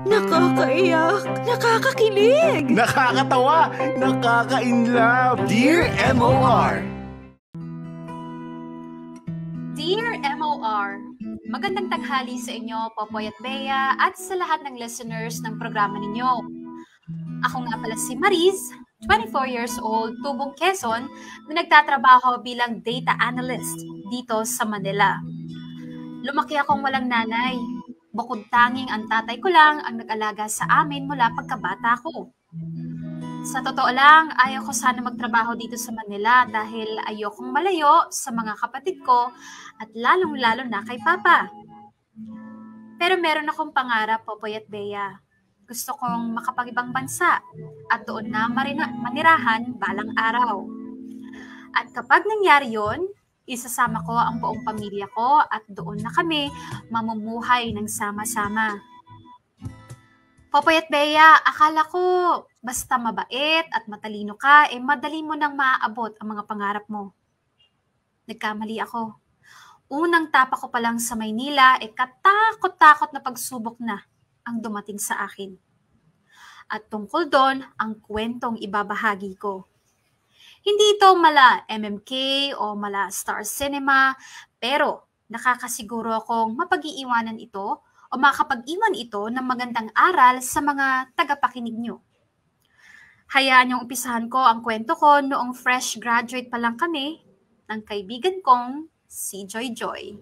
Nakakaiyak, nakakakilig, Nakakatawa, nakaka-inlove. Dear MOR. Dear MOR, magandang tanghali sa inyo, Popoy at Bea, at sa lahat ng listeners ng programa ninyo. Ako nga pala si Mariz, 24 years old, tubong Quezon, na nagtatrabaho bilang data analyst dito sa Manila. Lumaki akong walang nanay. Bukod tanging ang tatay ko lang ang nag-alaga sa amin mula pagkabata ko. Sa totoo lang, ayaw ko sana magtrabaho dito sa Manila dahil ayokong malayo sa mga kapatid ko at lalong-lalo na kay Papa. Pero meron akong pangarap, Popoy at Bea. Gusto kong makapag-ibang bansa at doon na manirahan balang araw. At kapag nangyari yon, isasama ko ang buong pamilya ko at doon na kami mamumuhay ng sama-sama. Popoy at Bea, akala ko basta mabait at matalino ka, madali mo nang maaabot ang mga pangarap mo. Nagkamali ako. Unang tapa ko pa lang sa Maynila, katakot-takot na pagsubok na ang dumating sa akin. At tungkol doon ang kwentong ibabahagi ko. Hindi ito mala MMK o mala Star Cinema, pero nakakasiguro akong mapag-iiwanan ito o makapag-iwan ito ng magandang aral sa mga tagapakinig nyo. Hayaan niyong umpisahan ko ang kwento ko noong fresh graduate pa lang kami ng kaibigan kong si Joy Joy.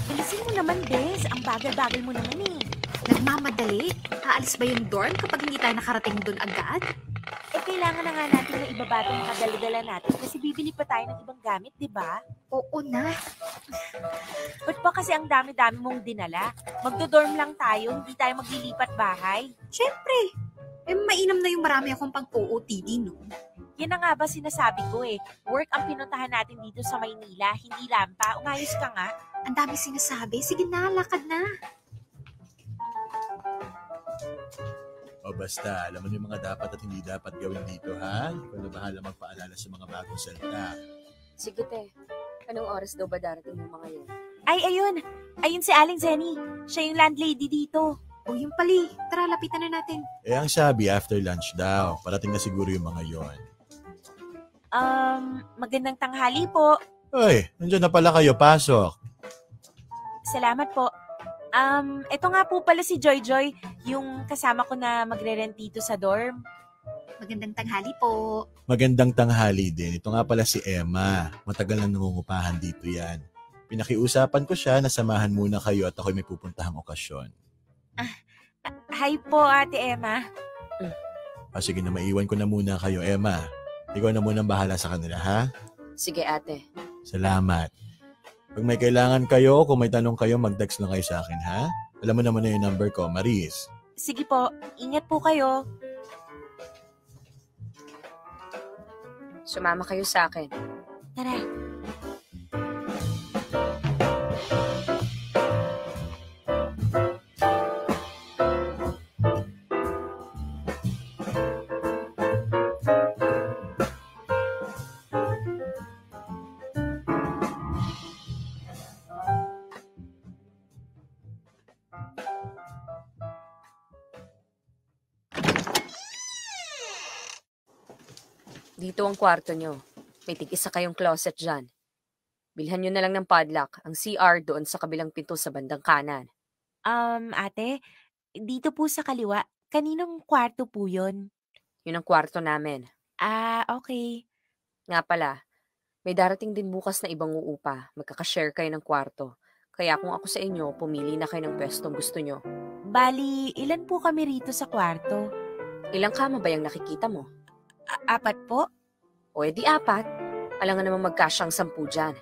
Bilisin mo naman, Bes. Ang bagal-bagal mo naman eh. Nagmamadali? Aalis ba yung dorm kapag hindi tayo nakarating doon agad? Kailangan na nga natin na ibaba itong kadala-dala natin kasi bibili pa tayo ng ibang gamit, di ba? Oo na. Ba't pa kasi ang dami-dami mong dinala? Magdodorm lang tayo, hindi tayo maglilipat bahay. Siyempre. Mainam na yung marami akong pang-OOTD, no? Yan na nga ba sinasabi ko eh. Work ang pinuntahan natin dito sa Maynila, hindi lampa. Umayos ka nga. Ang dami sinasabi. Sige na, lakad na. O basta, alam mo yung mga dapat at hindi dapat gawin dito, ha? Ikaw na bahala magpaalala sa mga bagong salita. Sige, te. Anong oras daw ba darating yung mga yun? Ay, ayun. Ayun si Aling Zenny. Siya yung landlady dito. O yung pali. Tara, lapitan na natin. Ang sabi, after lunch daw. Parating na siguro yung mga yon. Magandang tanghali po. Hoy, nandiyan na pala kayo. Pasok. Salamat po. Ito nga po pala si Joy Joy, yung kasama ko na magre-rent dito sa dorm. Magandang tanghali po. Magandang tanghali din. Ito nga pala si Emma. Matagal na nangungupahan dito yan. Pinakiusapan ko siya na samahan muna kayo at ako'y may pupuntahang okasyon. Hi po, Ate Emma. Sige na, maiwan ko na muna kayo, Emma. Ikaw na muna bahala sa kanila, ha? Sige, ate. Salamat. Pag may kailangan kayo, kung may tanong kayo, mag-text lang kayo sa akin, ha? Alam mo naman na yung number ko, Mariz. Sige po, ingat po kayo. Sumama kayo sa akin. Tara. Dito ang kwarto nyo. May tig-isa kayong closet dyan. Bilhan nyo na lang ng padlock, ang CR doon sa kabilang pinto sa bandang kanan. Ate, dito po sa kaliwa, kaninong kwarto po yun? Yun ang kwarto namin. Okay. Nga pala, may darating din bukas na ibang uupa. Magkakashare kayo ng kwarto. Kaya kung ako sa inyo, pumili na kayo ng pwestong gusto nyo. Bali, ilan po kami rito sa kwarto? Ilang kama ba yung nakikita mo? 4 po? O edi 4. Alam nga naman magkasyang 10 dyan.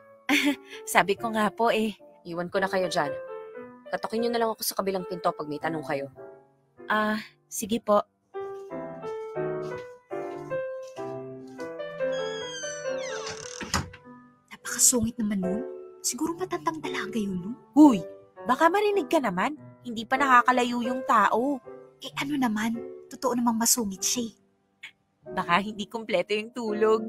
Sabi ko nga po eh. Iwan ko na kayo dyan. Katokin nyo na lang ako sa kabilang pinto pag may tanong kayo. Sige po. Napakasungit naman nun. Siguro matandang dalaga yun, no? Huy, baka marinig ka naman. Hindi pa nakakalayo yung tao. Ano naman? Totoo namang masungit siya. Baka hindi kumpleto yung tulog.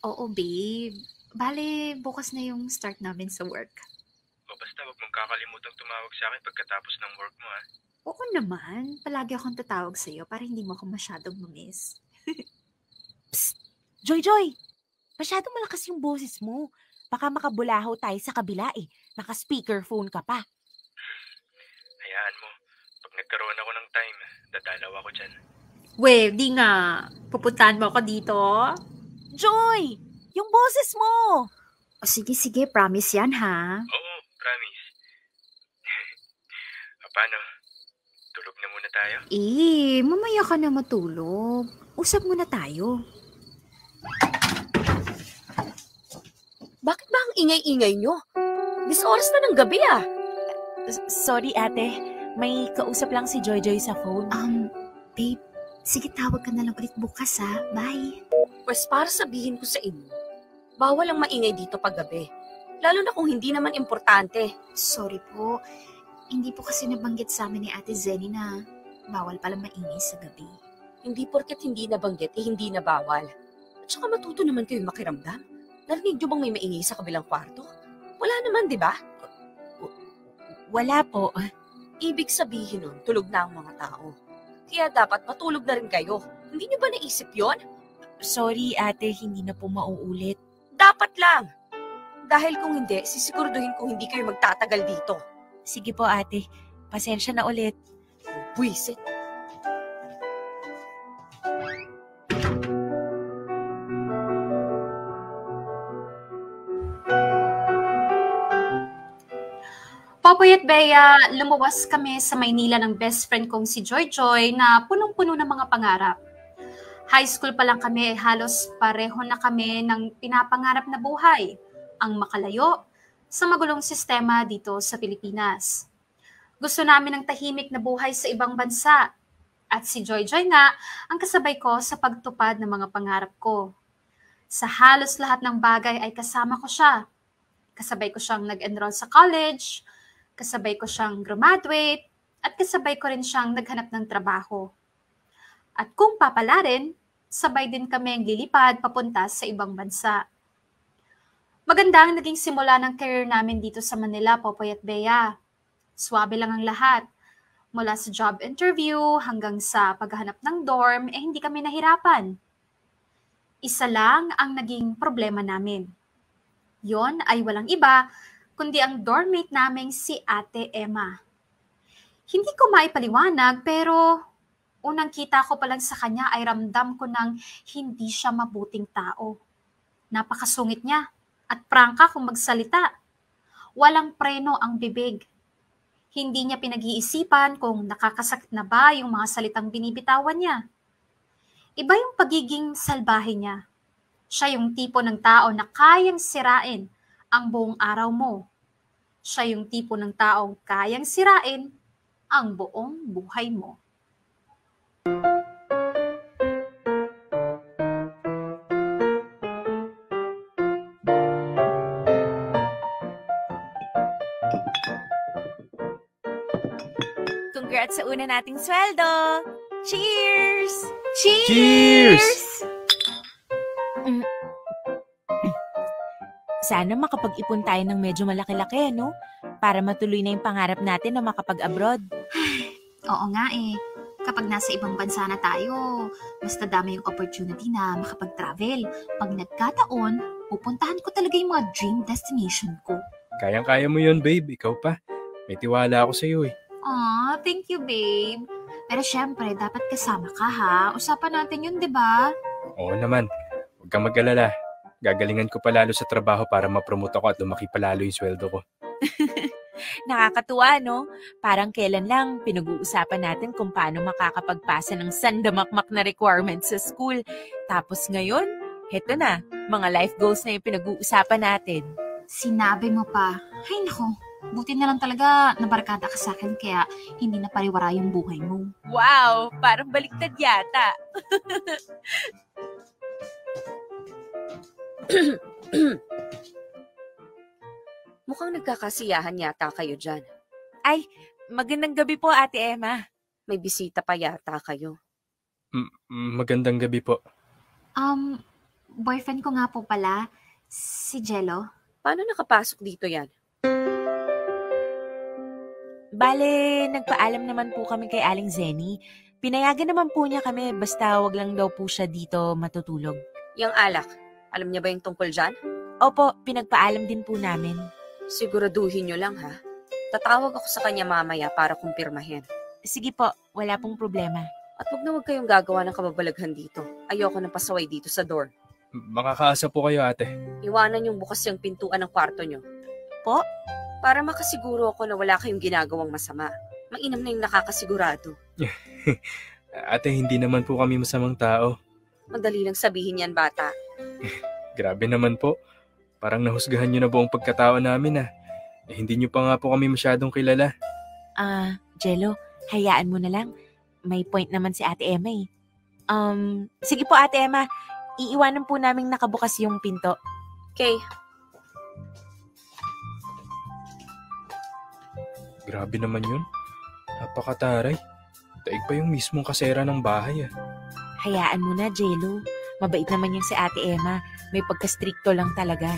Oo, babe. Bale, bukas na yung start namin sa work. O basta wag mong kakalimutang tumawag sa akin pagkatapos ng work mo ha. Oo naman. Palagi akong tatawag sa'yo para hindi mo ako masyadong mamiss. Joy! Masyadong malakas yung boses mo. Baka makabulahaw tayo sa kabila eh. Naka-speakerphone ka pa. Hayaan mo. Pag nagkaroon ako ng time, dadalaw ako dyan. We, di nga. Pupuntahan mo ako dito. Joy! Yung boses mo! O sige, promise yan ha. Oo, promise. Paano? Tulog na muna tayo? Mamaya ka na matulog. Usap muna tayo. Bakit ba ang ingay-ingay nyo? This oras na ng gabi ah. Sorry ate, may kausap lang si Joy sa phone. Babe, sige tawag ka na lang ulit bukas ha. Bye. Pues para sabihin ko sa inyo, bawal ang maingay dito paggabi. Lalo na kung hindi naman importante. Sorry po. Hindi po kasi nabanggit sa amin ni Ate Zenny na bawal pala maingay sa gabi. Hindi porket hindi nabanggit, hindi na bawal. At saka matuto naman kayo makiramdam. Narinig nyo bang may maingay sa kabilang kwarto? Wala naman, di ba? Wala po. Ibig sabihin nun, tulog na ang mga tao. Kaya dapat matulog na rin kayo. Hindi nyo ba naisip yon? Sorry ate, hindi na po mauulit. Dapat lang. Dahil kung hindi, sisiguraduhin kung hindi kayo magtatagal dito. Sige po ate, pasensya na ulit. Buisit. Popoy at Bea, lumuwas kami sa Maynila ng best friend kong si Joy na punong-puno ng mga pangarap. High school pa lang kami, halos pareho na kami ng pinapangarap na buhay, ang makalayo sa magulong sistema dito sa Pilipinas. Gusto namin ng tahimik na buhay sa ibang bansa. At si Joy nga ang kasabay ko sa pagtupad ng mga pangarap ko. Sa halos lahat ng bagay ay kasama ko siya. Kasabay ko siyang nag-enroll sa college, kasabay ko siyang graduate, at kasabay ko rin siyang naghanap ng trabaho. At kung papalarin, sabay din kami ang lilipad papunta sa ibang bansa. Maganda ang naging simula ng career namin dito sa Manila, Popoy at Bea. Swabe lang ang lahat. Mula sa job interview hanggang sa paghahanap ng dorm, hindi kami nahirapan. Isa lang ang naging problema namin. Yon ay walang iba, kundi ang dormmate naming si Ate Emma. Hindi ko maipaliwanag pero unang kita ko pa lang sa kanya ay ramdam ko nang hindi siya mabuting tao. Napakasungit niya at prangka kung magsalita. Walang preno ang bibig. Hindi niya pinag-iisipan kung nakakasakit na ba yung mga salitang binibitawan niya. Iba yung pagiging salbahe niya. Siya yung tipo ng tao na kayang sirain ang buong araw mo. Siya yung tipo ng taong kayang sirain ang buong buhay mo. Congrats sa una nating sweldo! Cheers! Cheers! Sana makapag-ipon tayo ng medyo malaki-laki, no? Para matuloy na yung pangarap natin na makapag-abroad. Oo nga eh. Kapag nasa ibang bansa na tayo, mas nadami yung opportunity na makapag-travel. Pag nagkataon, pupuntahan ko talaga yung mga dream destination ko. Kayang-kaya mo yun, babe. Ikaw pa. May tiwala ako sa'yo eh. Aw, thank you, babe. Pero syempre, dapat kasama ka ha. Usapan natin yun, di ba? Oo naman. Huwag kang mag-alala. Gagalingan ko pa lalo sa trabaho para ma-promote ako at lumaki pa lalo yung sweldo ko. Nakakatuwa, no? Parang kailan lang pinag-uusapan natin kung paano makakapagpasa ng sandamakmak na requirements sa school. Tapos ngayon, heto na, mga life goals na yung pinag-uusapan natin. Sinabi mo pa. Ay nako, buti na lang talaga nabarkada ka sa akin kaya hindi na pariwara yung buhay mo. Wow, parang baliktad yata. Mukhang nagkakasiyahan yata kayo dyan. Ay, magandang gabi po, Ate Emma. May bisita pa yata kayo. Magandang gabi po. Boyfriend ko nga po pala, si Jello. Paano nakapasok dito yan? Bale, nagpaalam naman po kami kay Aling Zenny. Pinayagan naman po niya kami basta wag lang daw po siya dito matutulog. Yang alak, alam niya ba yung tungkol dyan? Opo, pinagpaalam din po namin. Siguraduhin nyo lang ha. Tatawag ako sa kanya mamaya para kumpirmahin. Sige po, wala pong problema. At wag kayong gagawa ng kababalaghan dito. Ayoko ng pasaway dito sa door. Makakaasa po kayo, ate. Iwanan yung bukas yung pintuan ng kwarto nyo. Po? Para makasiguro ako na wala kayong ginagawang masama. Mainam na yung nakakasigurado. Ate, hindi naman po kami masamang tao. Madali lang sabihin yan, bata. Grabe naman po. Parang nahusgahan nyo na buong pagkatao namin hindi nyo pa nga po kami masyadong kilala. Jello, hayaan mo na lang. May point naman si Ate Emma eh. Sige po Ate Emma, iiwanan po naming nakabukas yung pinto. Okay. Grabe naman yun. Napakataray. Daig pa yung mismong kasera ng bahay Hayaan mo na, Jello. Mabait naman yung si Ate Emma. May pagka-stricto lang talaga.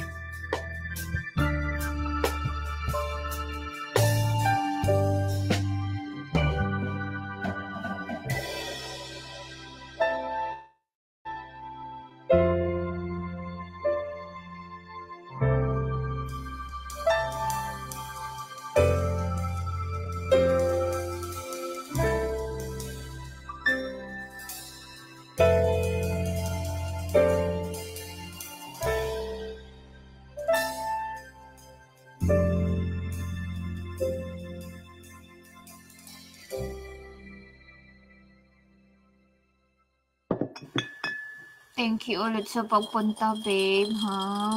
Thank you ulit sa pagpunta, babe, ha?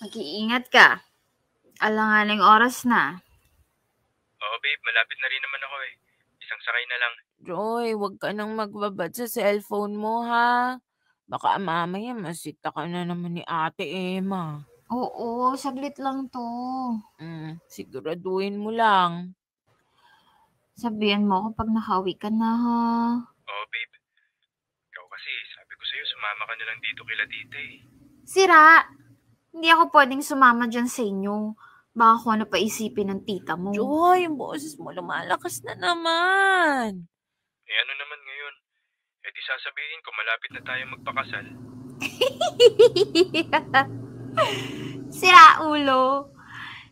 Mag-iingat ka. Alanganing oras na. Oo, babe. Malapit na rin naman ako Isang sakay na lang. Joy, wag ka nang magbabad sa cellphone mo, ha? Baka mamaya masita ka na naman ni Ate Emma. Oo, saglit lang to. Siguraduhin mo lang. Sabihan mo ako pag nakauwi ka na, ha? Oo, babe. Ikaw kasi, sabi ko sa'yo, sumama ka na lang dito kila tita Sira! Hindi ako pwedeng sumama dyan sa inyo. Baka kung ano pa isipin ng tita mo. Joy, yung boses mo lumalakas na naman. Ano naman ngayon? Di sasabihin ko malapit na tayo magpakasal. Sira, ulo!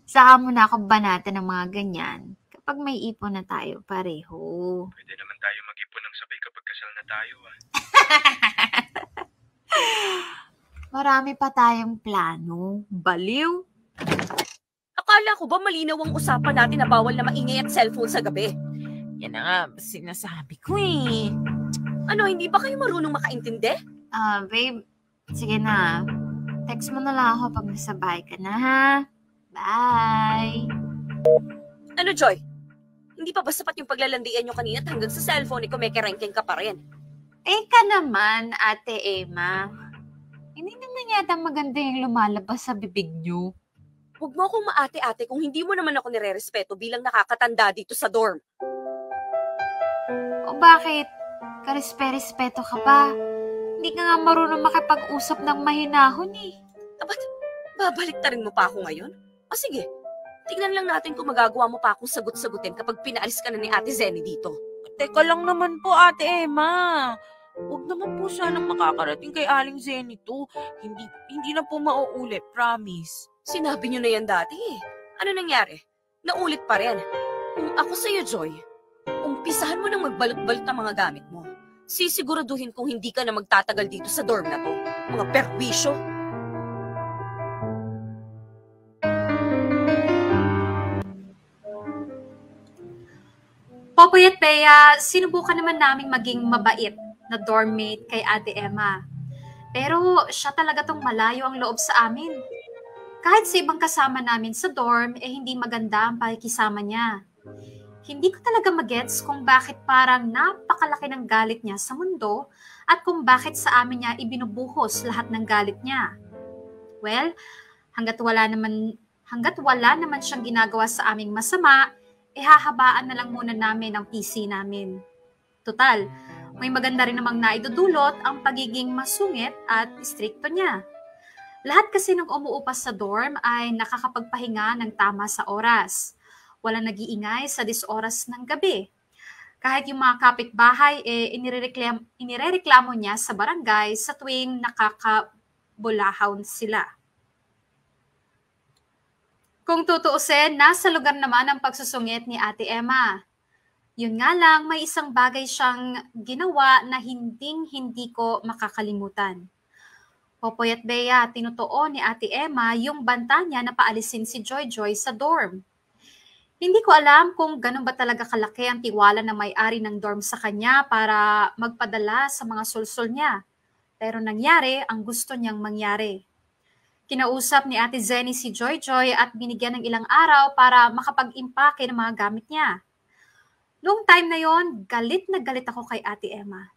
Saka mo na ako banatan ng mga ganyan kapag may ipon na tayo pareho. Pwede naman tayo mag-ipon ng sabay kapag kasal na tayo Marami pa tayong plano. Baliw! Akala ko ba malinaw ang usapan natin na bawal na maingay at cellphone sa gabi? Yan na nga, sinasabi ko eh. Ano, hindi ba kayo marunong makaintindi? Babe, sige na. Text mo na lang ako pag nasa bahay ka na, ha? Bye! Ano, Joy? Hindi pa ba sapat yung paglalandian nyo kanina at hanggang sa cellphone ni kumekerengkeng ka pa rin? Teka naman, Ate Emma. Hindi naman yata maganda yung lumalabas sa bibig nyo. Huwag mo akong maate-ate kung hindi mo naman ako nire-respeto bilang nakakatanda dito sa dorm. O bakit? Karespe-respeto ka pa? Hindi ka nga marunong makipag-usap ng mahinahon eh. Ba't babaliktarin mo pa ako ngayon? O sige, tignan lang natin kung magagawa mo pa akong sagot-sagutin kapag pinaalis ka na ni Ate Zenny dito. Teka lang naman po, Ate Emma. Huwag naman po sanang makakarating kay Aling Zenny to. Hindi na po mauulit, promise. Sinabi niyo na yan dati eh. Ano nangyari? Naulit pa rin. Kung ako sa'yo, Joy, umpisahan mo nang magbalot-balot ang mga gamit mo. Sisiguraduhin kung hindi ka na magtatagal dito sa dorm na to. Mga perwisyo. Popoy at Bea, sinubukan naman naming maging mabait na dormmate kay Ate Emma. Pero siya talaga tong malayo ang loob sa amin. Kahit sa ibang kasama namin sa dorm, hindi maganda ang pakikisama niya. Hindi ko talaga magets kung bakit parang napakalaki ng galit niya sa mundo at kung bakit sa amin niya ibinubuhos lahat ng galit niya. Well, hanggat wala naman siyang ginagawa sa aming masama, hahabaan na lang muna namin ang PC namin. Total, may maganda rin namang naidudulot ang pagiging masungit at strikto niya. Lahat kasi ng umuupas sa dorm ay nakakapagpahinga ng tama sa oras. Walang nag-iingay sa 10 oras ng gabi. Kahit yung mga kapitbahay, inirereklamo niya sa barangay sa tuwing nakakabulahaw sila. Kung tutuusin, nasa lugar naman ang pagsusungit ni Ate Emma. Yun nga lang, may isang bagay siyang ginawa na hindi ko makakalimutan. Popoy at Bea, tinutuo ni Ate Emma yung banta niya na paalisin si Joy Joy sa dorm. Hindi ko alam kung ganun ba talaga kalaki ang tiwala ng may-ari ng dorm sa kanya para magpadala sa mga sulsul niya. Pero nangyari ang gusto niyang mangyari. Kinausap ni Ate Zenny si Joy Joy at binigyan ng ilang araw para makapag-impake ng mga gamit niya. Noong time na yon, galit na galit ako kay Ate Emma.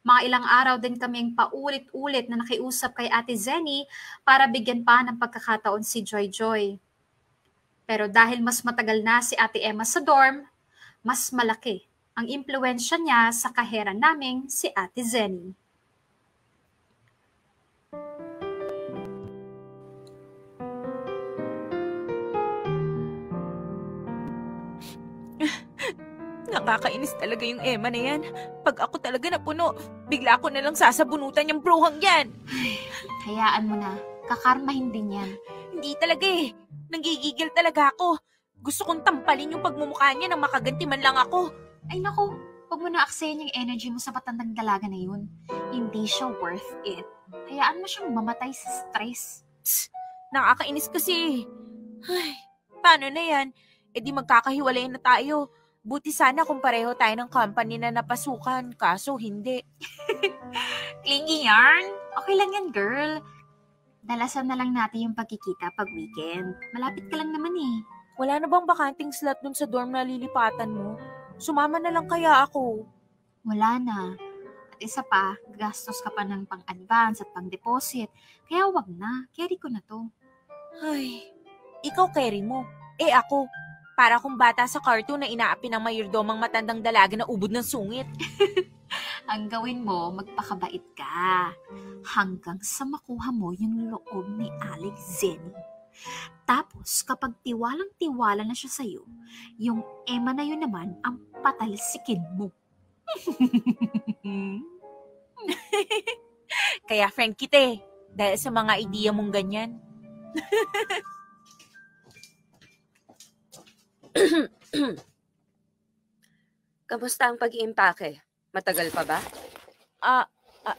Mga ilang araw din kaming paulit-ulit na nakiusap kay Ate Zenny para bigyan pa ng pagkakataon si Joy Joy. Pero dahil mas matagal na si Ate Emma sa dorm, mas malaki ang impluwensya niya sa kahera naming si Ate Zenny. Nakakainis talaga yung Emma na yan. Pag ako talaga napuno, bigla ko nalang sasabunutan yung bruhang yan. Hayaan mo na. Kakarmahin din yan. Hindi talaga eh. Nanggigigil talaga ako. Gusto kong tampalin yung pagmumukha niya nang makaganti man lang ako. Ay naku, huwag mo na aksayin yung energy mo sa patandang dalaga na yun. Hindi siya worth it. Hayaan mo siyang mamatay sa stress. Nakakainis kasi. Ay, paano na yan? Di magkakahiwalay na tayo. Buti sana kung pareho tayo ng company na napasukan, kaso hindi. Clingy yarn? Okay lang yan, girl. Dalasan na lang natin yung pagkikita pag weekend. Malapit ka lang naman eh. Wala na bang bakanting slot dun sa dorm na lilipatan mo? Sumama na lang kaya ako. Wala na. At isa pa, gastos ka pa ng pang-advance at pang-deposit. Kaya wag na. Carry ko na to. Ay, ikaw carry mo. Ako. Para kung bata sa cartoon na inaapi ng mayurdomang matandang dalaga na ubod ng sungit. Ang gawin mo, magpakabait ka. Hanggang sa makuha mo yung loob ni Alex Zenny. Tapos, kapag tiwalang-tiwala na siya sa'yo, yung Emma na yun naman ang patalsikin mo. Kaya friend kita eh. Dahil sa mga idea mong ganyan. Kamusta ang pag-iimpake? Matagal pa ba?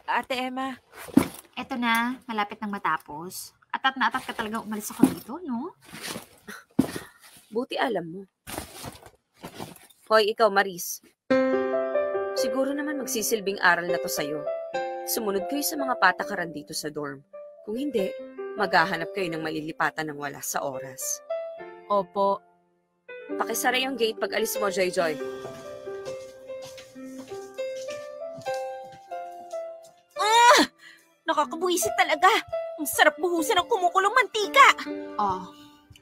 Ate Emma. Eto na, malapit nang matapos. Atat na atat ka talaga umalis ako dito, no? Buti alam mo. Hoy, ikaw Maris. Siguro naman magsisilbing aral na to sa'yo. Sumunod kayo sa mga patakaran dito sa dorm. Kung hindi, maghahanap kayo ng malilipatan ng wala sa oras. Opo. Pakisara yung gate pag alis mo, Joy Joy. Nakakabuisit talaga. Ang sarap buhusan ng kumukulong mantika. Oh,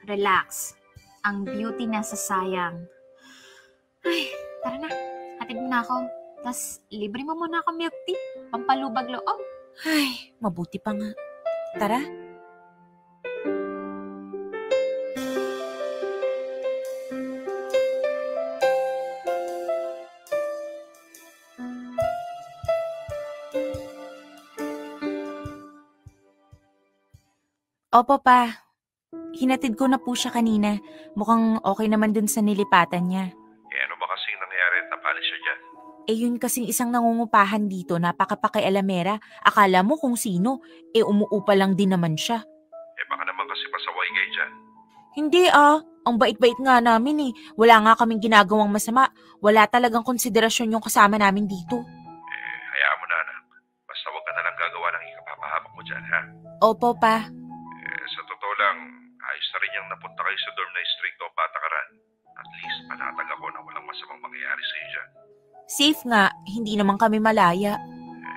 relax. Ang beauty nasa sayang. Ay, tara na. Hatid mo na ako. Tapos, libre mo muna ako milk tea. Pampalubag loob. Ay, mabuti pa nga. Tara. Opo pa. Hinatid ko na po siya kanina. Mukhang okay naman dun sa nilipatan niya. Ano ba kasing nangyari at napalis siya dyan? Yun kasing isang nangungupahan dito, napakapakialamera. Akala mo kung sino, umuupa lang din naman siya. Baka naman kasi pasaway kayo dyan. Hindi Ang bait-bait nga namin eh. Wala nga kaming ginagawang masama. Wala talagang konsiderasyon yung kasama namin dito. Hayaan mo na, anak. Basta huwag ka na lang gagawa ng ikapapahamak mo dyan, ha? Opo, pa. Sa totoo lang, ayos na rin yung napunta kayo sa dorm na stricto ang patakaran. At least, panatag ako na walang masamang mangyayari sa iyo dyan. Safe nga, hindi naman kami malaya.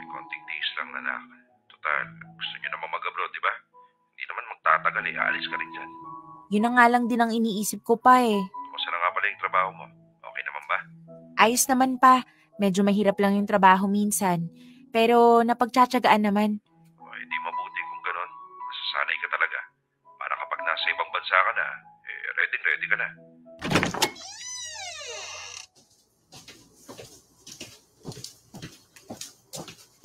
Konting tiis lang, anak. Total, gusto niyo naman mag-abroad, di ba? Hindi naman magtatagal aalis ka rin dyan. Yun na nga lang din ang iniisip ko pa eh. Kumusta na nga pala yung trabaho mo? Okay naman ba? Ayos naman pa. Medyo mahirap lang yung trabaho minsan. Pero napagtsatsagaan naman. Di mabuti kung ganon. Masasanay ka talaga. Para kapag nasa ibang bansa ka na, ready ka na.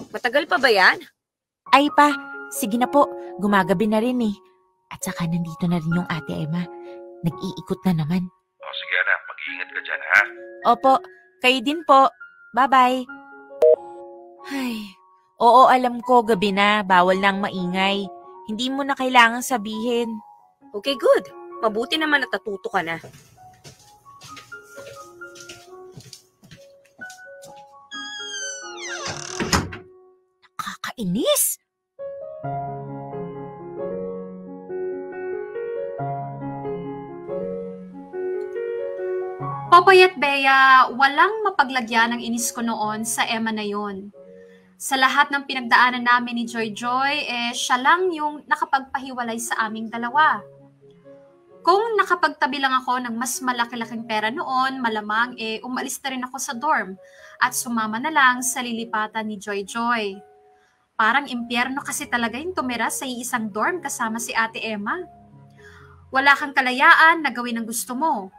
Matagal pa ba yan? Ay pa, sige na po. Gumagabi na rin eh. At saka nandito na rin yung Ate Emma. Nag-iikot na naman. Sige anak, mag-iingat ka dyan, ha? Opo, kayo din po. Bye-bye. Ay, oo alam ko gabi na. Bawal na ang maingay. Hindi mo na kailangang sabihin. Okay, good. Mabuti naman at natuto ka na. Nakakainis! Popoy at Bea, walang mapaglagyan ng inis ko noon sa Emma na yon. Sa lahat ng pinagdaanan namin ni Joy, siya lang yung nakapagpahiwalay sa aming dalawa. Kung nakapagtabi lang ako ng mas malaki-laking pera noon, malamang umalis na rin ako sa dorm at sumama na lang sa lilipatan ni Joy. Parang impyerno kasi talaga yung tumira sa iisang dorm kasama si Ate Emma. Wala kang kalayaan na gawin ang gusto mo.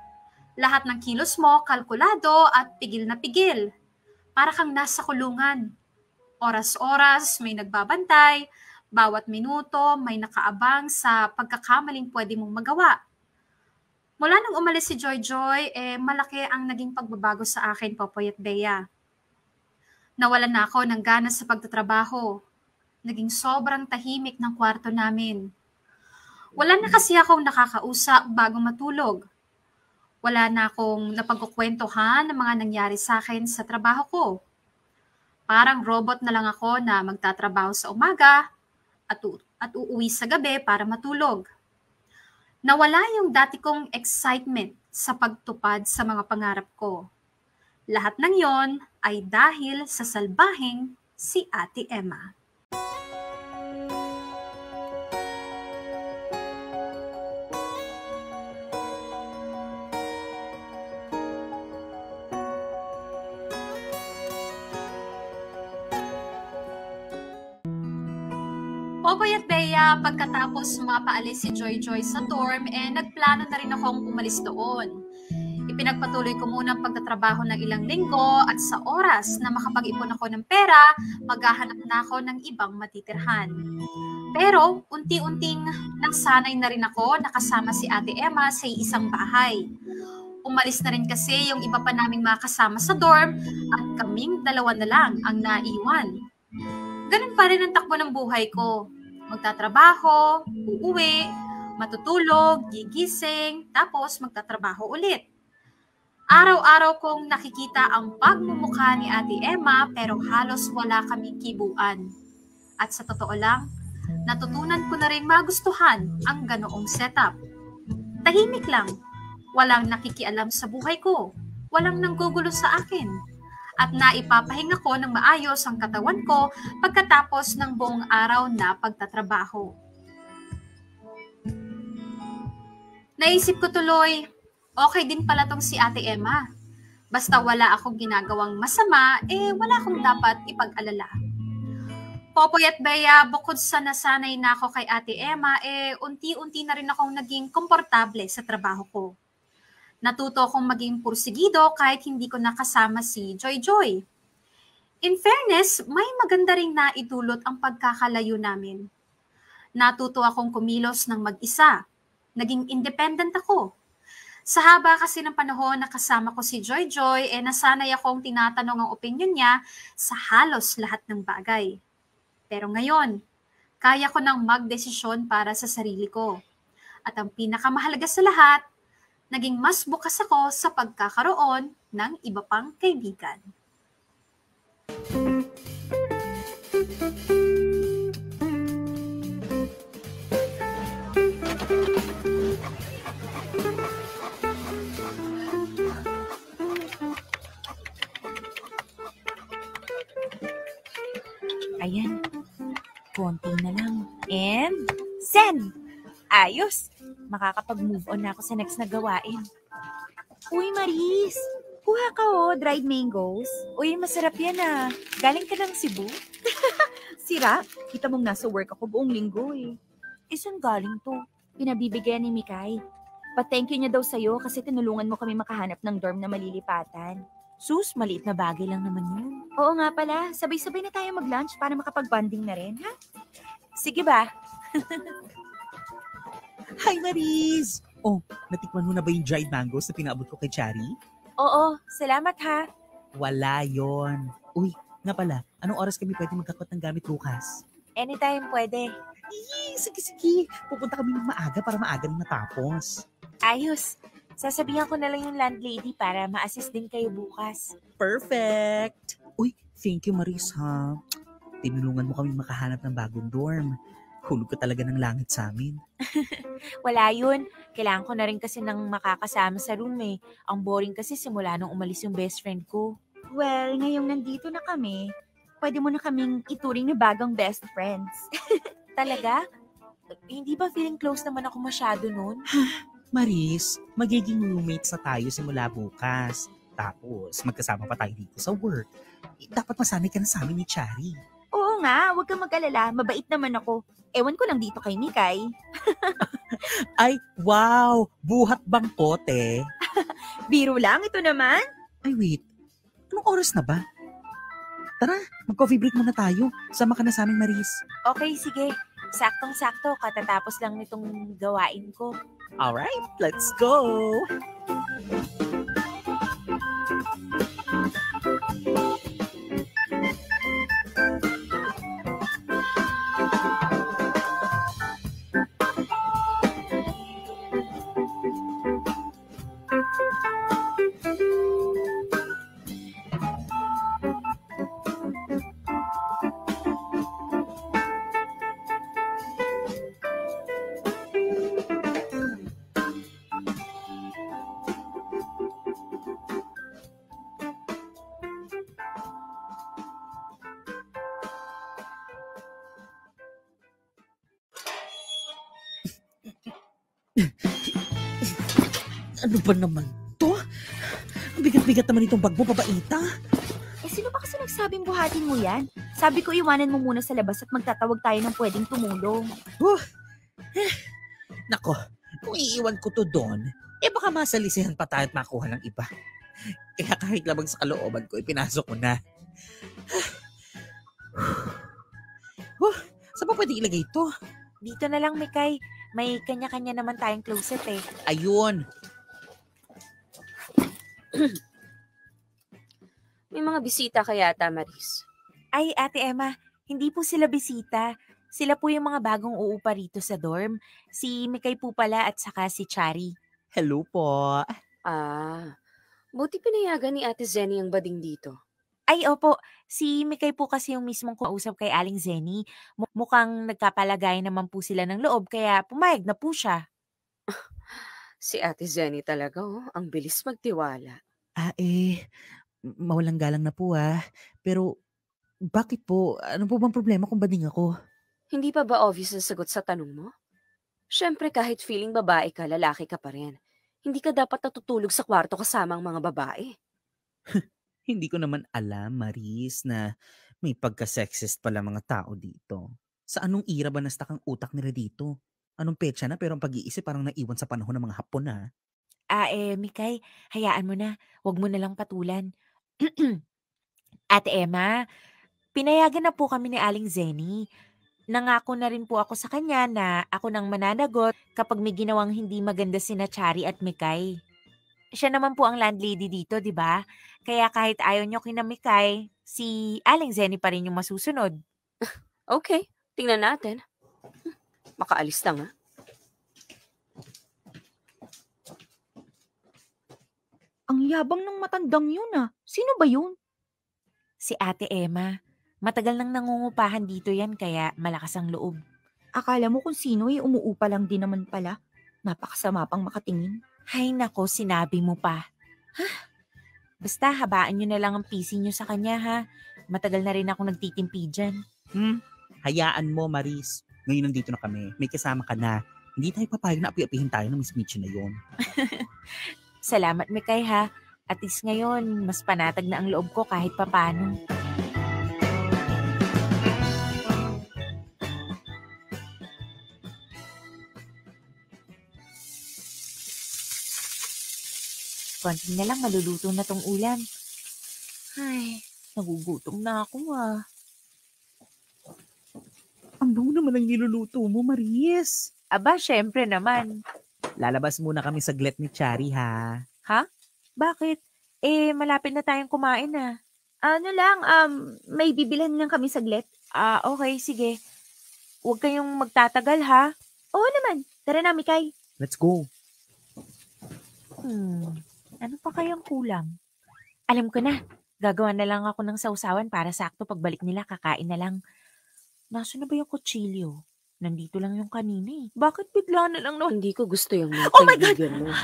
Lahat ng kilos mo, kalkulado at pigil na pigil. Para kang nasa kulungan. Oras-oras may nagbabantay, bawat minuto may nakaabang sa pagkakamaling pwede mong magawa. Mula nang umalis si Joy, malaki ang naging pagbabago sa akin, Popoy at Bea. Nawalan na ako ng gana sa pagtatrabaho. Naging sobrang tahimik ng kwarto namin. Wala na kasi akong nakakausap bago matulog. Wala na akong napagkukwentuhan ng mga nangyari sa akin sa trabaho ko. Parang robot na lang ako na magtatrabaho sa umaga at uuwi sa gabi para matulog. Nawala yung dati kong excitement sa pagtupad sa mga pangarap ko. Lahat ng yon ay dahil sa salbahing si Ate Emma. Popoy at Bea, pagkatapos mapaalis si Joy sa dorm, nagplano na rin akong umalis doon. Ipinagpatuloy ko muna ang pagtatrabaho ng ilang linggo at sa oras na makapag-ipon ako ng pera, maghahanap na ako ng ibang matitirhan. Pero unti-unting nasanay na rin ako nakasama si Ate Emma sa isang bahay. Umalis na rin kasi yung iba pa naming mga kasama sa dorm at kaming dalawa na lang ang naiwan. Ganun pa rin ang takbo ng buhay ko. Magtatrabaho, uuwi, matutulog, gigising, tapos magtatrabaho ulit. Araw-araw kong nakikita ang pagmumukha ni Ate Emma pero halos wala kaming kibuan. At sa totoo lang, natutunan ko na rin magustuhan ang ganoong setup. Tahimik lang, walang nakikialam sa buhay ko, walang nanggugulo sa akin. At naipapahinga ko ng maayos ang katawan ko pagkatapos ng buong araw na pagtatrabaho. Naisip ko tuloy, okay din pala tong si Ate Emma. Basta wala akong ginagawang masama, wala akong dapat ipag-alala. Popoy at Bea, bukod sa nasanay na ako kay Ate Emma, unti-unti na rin akong naging komportable sa trabaho ko. Natuto akong maging pursigido kahit hindi ko nakasama si Joy. In fairness, may maganda ring naidulot ang pagkakalayo namin. Natuto akong kumilos ng mag-isa. Naging independent ako. Sa haba kasi ng panahon na kasama ko si Joy, nasanay akong tinatanong ang opinion niya sa halos lahat ng bagay. Pero ngayon, kaya ko nang magdesisyon para sa sarili ko. At ang pinakamahalaga sa lahat, naging mas bukas ako sa pagkakaroon ng iba pang kaibigan. Ayan, konti na lang. And, send! Ayos! Makakapag-move on na ako sa next na gawain. Uy, Maris! Kuha ka dried mangoes. Uy, masarap yan ah. Galing ka ng Cebu? Sira, kita mong nasa work ako buong linggo eh. Saan galing to? Pinabibigyan ni Mikay. Pa-thank you niya daw sa'yo kasi tinulungan mo kami makahanap ng dorm na malilipatan. Sus, maliit na bagay lang naman yun. Oo nga pala, sabay-sabay na tayo mag-lunch para makapag-bonding na rin, ha? Sige ba? Hi, Maris! Oh, natikman mo na ba yung dried mangoes na pinaabot ko kay Chari? Oo, salamat ha. Wala yon. Uy, nga pala, anong oras kami pwede magkakot ng gamit bukas? Anytime pwede. Sige. Pupunta kami ng maaga para maaga nang natapos. Ayos. Sasabihan ko na lang yung landlady para ma-assist din kayo bukas. Perfect! Uy, thank you, Maris, ha? Tinulungan mo kami makahanap ng bagong dorm. Hulog ka talaga ng langit sa amin. Wala yun. Kailangan ko na rin kasi ng makakasama sa room eh. Ang boring kasi simula nung umalis yung best friend ko. Well, ngayong nandito na kami, pwede mo na kaming ituring na bagong best friends. Talaga? Hindi ba feeling close naman ako masyado nun? Maris, magiging roommates na tayo simula bukas. Tapos, magkasama pa tayo dito sa work. Dapat masanay ka na sa amin ni Chari. Oo nga, huwag kang mag-alala. Mabait naman ako. Ewan ko lang dito kay Mikay. Ay, wow! Buhat bang pote? Biro lang, ito naman. Ay, wait. Anong oras na ba? Tara, mag-coffee break muna tayo. Sama ka na sa amin, Maris. Okay, sige. Saktong-sakto, katatapos lang nitong gawain ko. Alright, let's go! Ano ba naman to? Ang bigat-bigat naman itong bag mo, babaita. Sino ba kasi nagsabing buhatin mo yan? Sabi ko iwanan mo muna sa labas at magtatawag tayo ng pwedeng tumulong. Nako, kung iiwan ko to doon, baka masalisihan pa tayo at makuha ng iba. Kaya kahit labag sa kalooban ko, ipinasok ko na. Saan ba pwede ilagay ito? Dito na lang, Mikay. May kanya-kanya naman tayong closet eh. Ayun. May mga bisita kaya ata, Maris. Ay, Ate Emma, hindi po sila bisita. Sila po yung mga bagong uupa rito sa dorm. Si Mikay po pala at saka si Chari. Hello po. Buti pinayagan ni Ate Zenny ang bading dito. Ay, opo. Si Mikay po kasi yung mismong kausap kay Aling Zenny. Mukhang nagkapalagay naman po sila ng loob, kaya pumayag na po siya. Si Ate Zenny talaga, ang bilis magtiwala. Mawalang galang na po Pero, bakit po? Ano po bang problema kung bading ako? Hindi pa ba obvious ang sagot sa tanong mo? Siyempre kahit feeling babae ka, lalaki ka pa rin. Hindi ka dapat natutulog sa kwarto kasama ang mga babae. Hindi ko naman alam, Maris, na may pagka-sexist pala mga tao dito. Sa anong era ba nastak ang utak nila dito? Anong petsa na pero ang pag-iisip parang naiwan sa panahon ng mga Hapon Mikay, hayaan mo na. Huwag mo na lang patulan. Ate Emma, pinayagan na po kami ni Aling Zenny. Nangako na rin po ako sa kanya na ako nang mananagot kapag may ginawang hindi maganda sina Chari at Mikay. Siya naman po ang landlady dito, di ba? Kaya kahit ayaw nyo kina Mikay, si Aling Zenny pa rin yung masusunod. Okay, tingnan natin. Makaalis lang Ang yabang ng matandang yun ah. Sino ba yun? Si Ate Emma. Matagal nang nangungupahan dito yan kaya malakas ang loob. Akala mo kung sino umuupa lang din naman pala. Napakasama pang makatingin. Hay nako, sinabi mo pa. Basta habaan nyo na lang ang PC nyo sa kanya ha. Matagal na rin ako nagtitimpi dyan. Hayaan mo, Maris. Ngayon nandito na kami. May kasama ka na. Hindi tayo papayag na api-apihin tayo ng Miss Michi na yon. Salamat, Mikay ha. At least ngayon, mas panatag na ang loob ko kahit papano. Konti na lang maluluto na tong ulam. Ay, nagugutom na ako ah. Ang bango naman ang niluluto mo, Maris. Aba, syempre naman. Lalabas muna kami saglit ni Chari, ha? Bakit? Malapit na tayong kumain ah. Ano lang, may bibilhan lang kami saglit. Okay, sige. Huwag kayong magtatagal ha. Oo naman. Tara na, Mikay. Let's go. Ano pa kayang kulang? Alam ko na. Gagawa na lang ako ng sausawan para sakto pagbalik nila kakain na lang. Nasaan na ba yung kutsilyo? Nandito lang yung kanina eh. Bakit bigla na lang Hindi ko gusto yung mga Oh my God! kaibigan mo.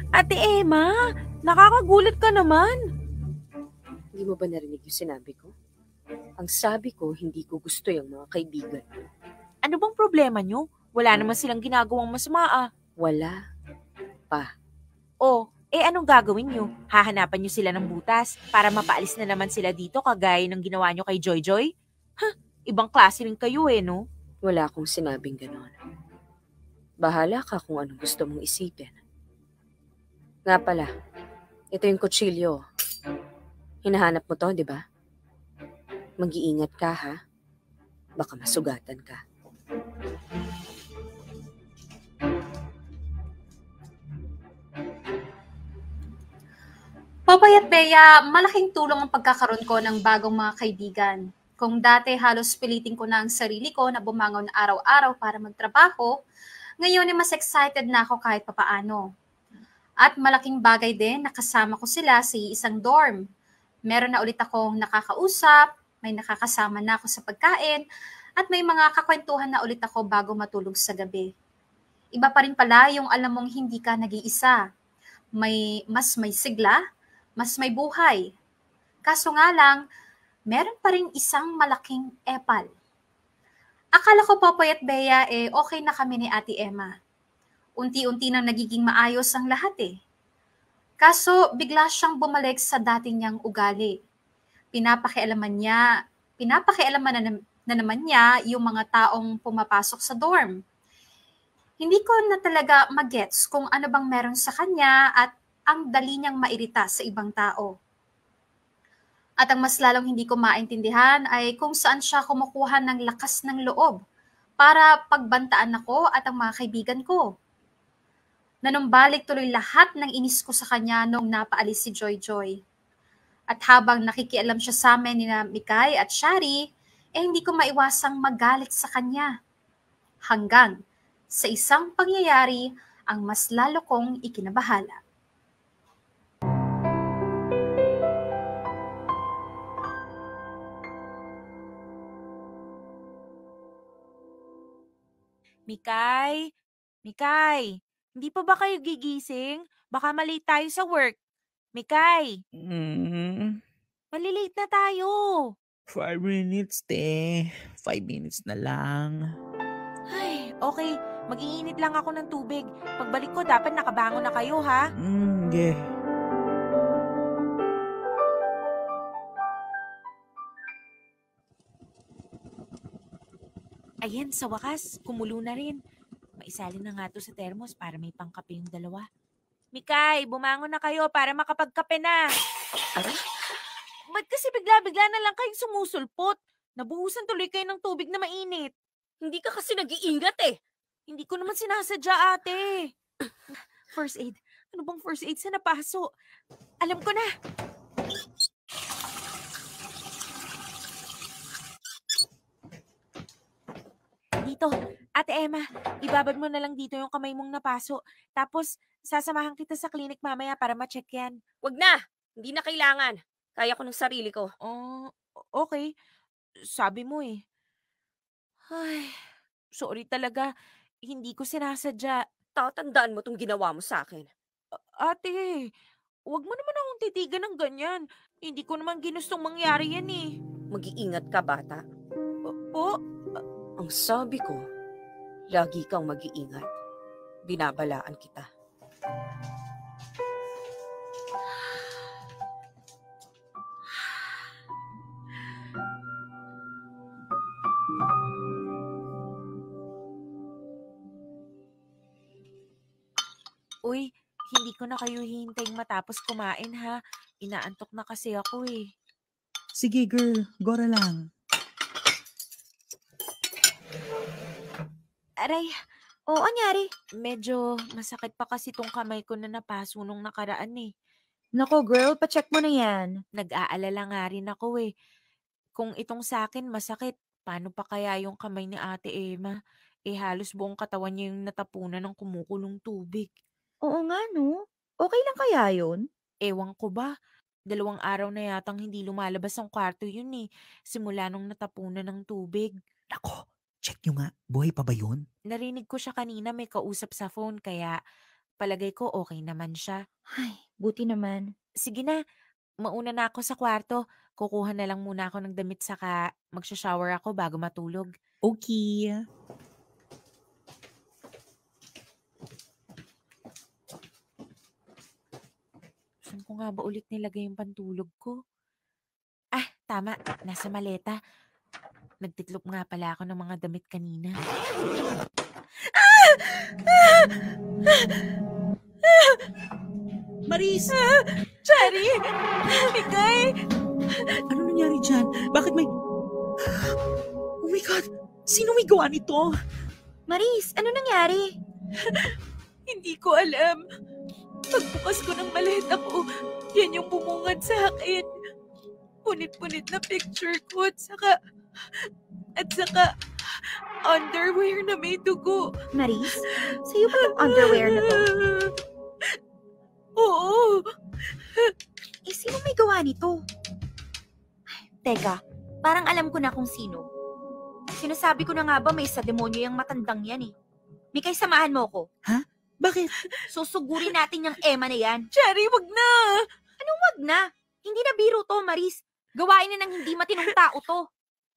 Ate Emma, nakakagulat ka naman. Hindi mo ba narinig yung sinabi ko? Ang sabi ko, hindi ko gusto yung mga kaibigan. Ano bang problema nyo? Wala naman silang ginagawang masama ah. Wala. Anong gagawin nyo? Hahanapan nyo sila ng butas para mapaalis na naman sila dito kagaya ng ginawa nyo kay Joy Joy? Ibang klase rin kayo no? Wala akong sinabing ganon. Bahala ka kung anong gusto mong isipin. Nga pala, ito yung kutsilyo. Hinahanap mo to, di ba? Mag-iingat ka, ha? Baka masugatan ka. Popoy at Bea, malaking tulong ang pagkakaroon ko ng bagong mga kaibigan. Kung dati halos pilitin ko na ang sarili ko na bumangon araw-araw para magtrabaho, ngayon ay mas excited na ako kahit papaano. At malaking bagay din nakasama ko sila sa isang dorm. Meron na ulit akong nakakausap, may nakakasama na ako sa pagkain, at may mga kakwentuhan na ulit ako bago matulog sa gabi. Iba pa rin pala yung alam mong hindi ka nag-iisa. Mas may sigla, mas may buhay. Kaso nga lang, meron pa rin isang malaking epal. Akala ko Popoy at Bea okay na kami ni Ate Emma. Unti-unti nang nagiging maayos ang lahat Kaso bigla siyang bumalik sa dati niyang ugali. Pinapakialaman na naman niya yung mga taong pumapasok sa dorm. Hindi ko na talaga magets kung ano bang meron sa kanya at ang dali niyang mairita sa ibang tao. At ang mas lalong hindi ko maintindihan ay kung saan siya kumukuha ng lakas ng loob para pagbantaan ako at ang mga kaibigan ko. Nanumbalik tuloy lahat ng inis ko sa kanya noong napaalis si Joy Joy. At habang nakikialam siya sa amin ni Mikay at Shari, hindi ko maiwasang magalit sa kanya. Hanggang sa isang pangyayari ang mas lalo kong ikinabahala. Mikay, hindi pa ba kayo gigising? Baka malate tayo sa work. Mikay, malilate na tayo. 5 minutes, te. 5 minutes na lang. Ay, okay. Mag-iinit lang ako ng tubig. Pagbalik ko, dapat nakabangon na kayo, ha? Yeah. Ayan, sa wakas, kumulo na rin. Maisalin na nga to sa thermos para may pangkape yung dalawa. Mikay, bumangon na kayo para makapagkape na. Ba't kasi bigla-bigla na lang kayong sumusulpot? Nabuhusan tuloy kayo ng tubig na mainit. Hindi ka kasi nag-iingat Hindi ko naman sinasadya, ate. First aid. Ano bang first aid sa napaso? Alam ko na. Dito, Ate Emma, ibabad mo na lang dito yung kamay mong napaso. Tapos, Sasamahan kita sa clinic mamaya para ma-check yan. Wag na! Hindi na kailangan. Kaya ko ng sarili ko. Oh, okay. Sabi mo eh. Ay, sorry talaga. Hindi ko sinasadya. Tatandaan mo tong ginawa mo sa akin. Ate, wag mo naman akong titigan ng ganyan. Hindi ko naman ginustong mangyari yan eh. Mag-iingat ka, bata. Po? Ang sabi ko, lagi kang mag-iingat. Binabalaan kita. Uy, hindi ko na kayo hihintaying matapos kumain ha. Inaantok na kasi ako eh. Sige girl, gora lang. Aray, Oo, anyari. medyo masakit pa kasi tong kamay ko na napaso nung nakaraan eh. Nako girl, pacheck mo na yan. Nag-aalala nga rin ako eh. Kung itong sa akin masakit, paano pa kaya yung kamay ni Ate Emma? Eh halos buong katawan niya yung natapunan ng kumukulong tubig. Oo nga no. Okay lang kaya yun? Ewan ko ba? 2 araw na yatang hindi lumalabas ang kwarto yun eh. Simula nung natapunan ng tubig. Nako, check nyo nga. Buhay pa ba yun? Narinig ko siya kanina may kausap sa phone kaya palagay ko okay naman siya. Ay, buti naman. Sige na, mauna na ako sa kwarto. Kukuha na lang muna ako ng damit saka magsha-shower ako bago matulog. Okay. Saan ko nga ba ulit nilagay yung pantulog ko? Ah, tama. Nasa maleta. Nagtiklop nga pala ako ng mga damit kanina. Maris! Cherry! Ikay! Ano nangyari dyan? Bakit may... Oh my God! Sino may gawa nito? Maris, ano nangyari? Hindi ko alam. Pagbukas ko ng maleta ko, yan yung bumungad sa akin. Punit-punit na picture ko at saka underwear na may dugo. Maris, sa'yo ba yung underwear na to? Oo. Eh, sino may gawa nito? Teka, parang alam ko na kung sino. Sinasabi ko na nga ba may sa demonyo yung matandang yan eh. Mikay, samahan mo ko. Bakit? Susugurin natin yung Emma na yan. Cherry, wag na! Wag na. Hindi na biro to, Maris. Gawain na ng hindi matinong tao to.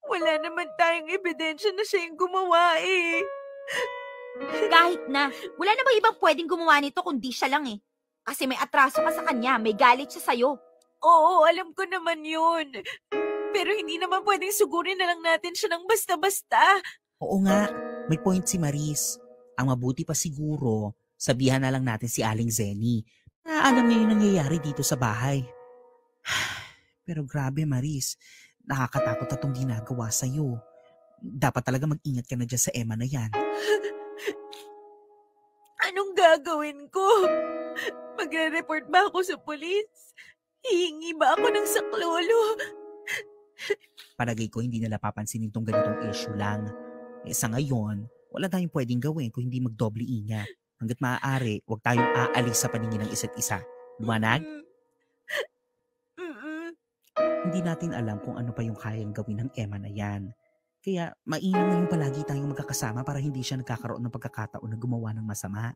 Wala naman tayong ebidensya na siya yung gumawa eh. Kahit na. Wala na bang ibang pwedeng gumawa nito kundi siya lang eh. Kasi may atraso ka sa kanya, may galit siya sa'yo. Oo, alam ko naman yun. Pero hindi naman pwedeng sugurin na lang natin siya ng basta-basta. Oo nga, may point si Maris. Ang mabuti pa siguro, sabihan na lang natin si Aling Zenny na alam niya yung nangyayari dito sa bahay. Pero grabe Maris, nakakatakot na itong ginagawa sa'yo. Dapat talaga mag-ingat ka na dyan sa Emma na yan. Anong gagawin ko? Magre-report ba ako sa polis? Hihingi ba ako ng saklolo? Palagay ko hindi nila papansinin itong ganitong issue lang. Eh sa ngayon, wala tayong pwedeng gawin kung hindi magdoble ingat. Hanggat maaari, huwag tayong aalis sa paningin ng isa't isa. Lumanag? Hindi natin alam kung ano pa yung kayang gawin ng Emma na yan. Kaya mainam na yung palagi tayong magkakasama para hindi siya nagkakaroon ng pagkakataon na gumawa ng masama.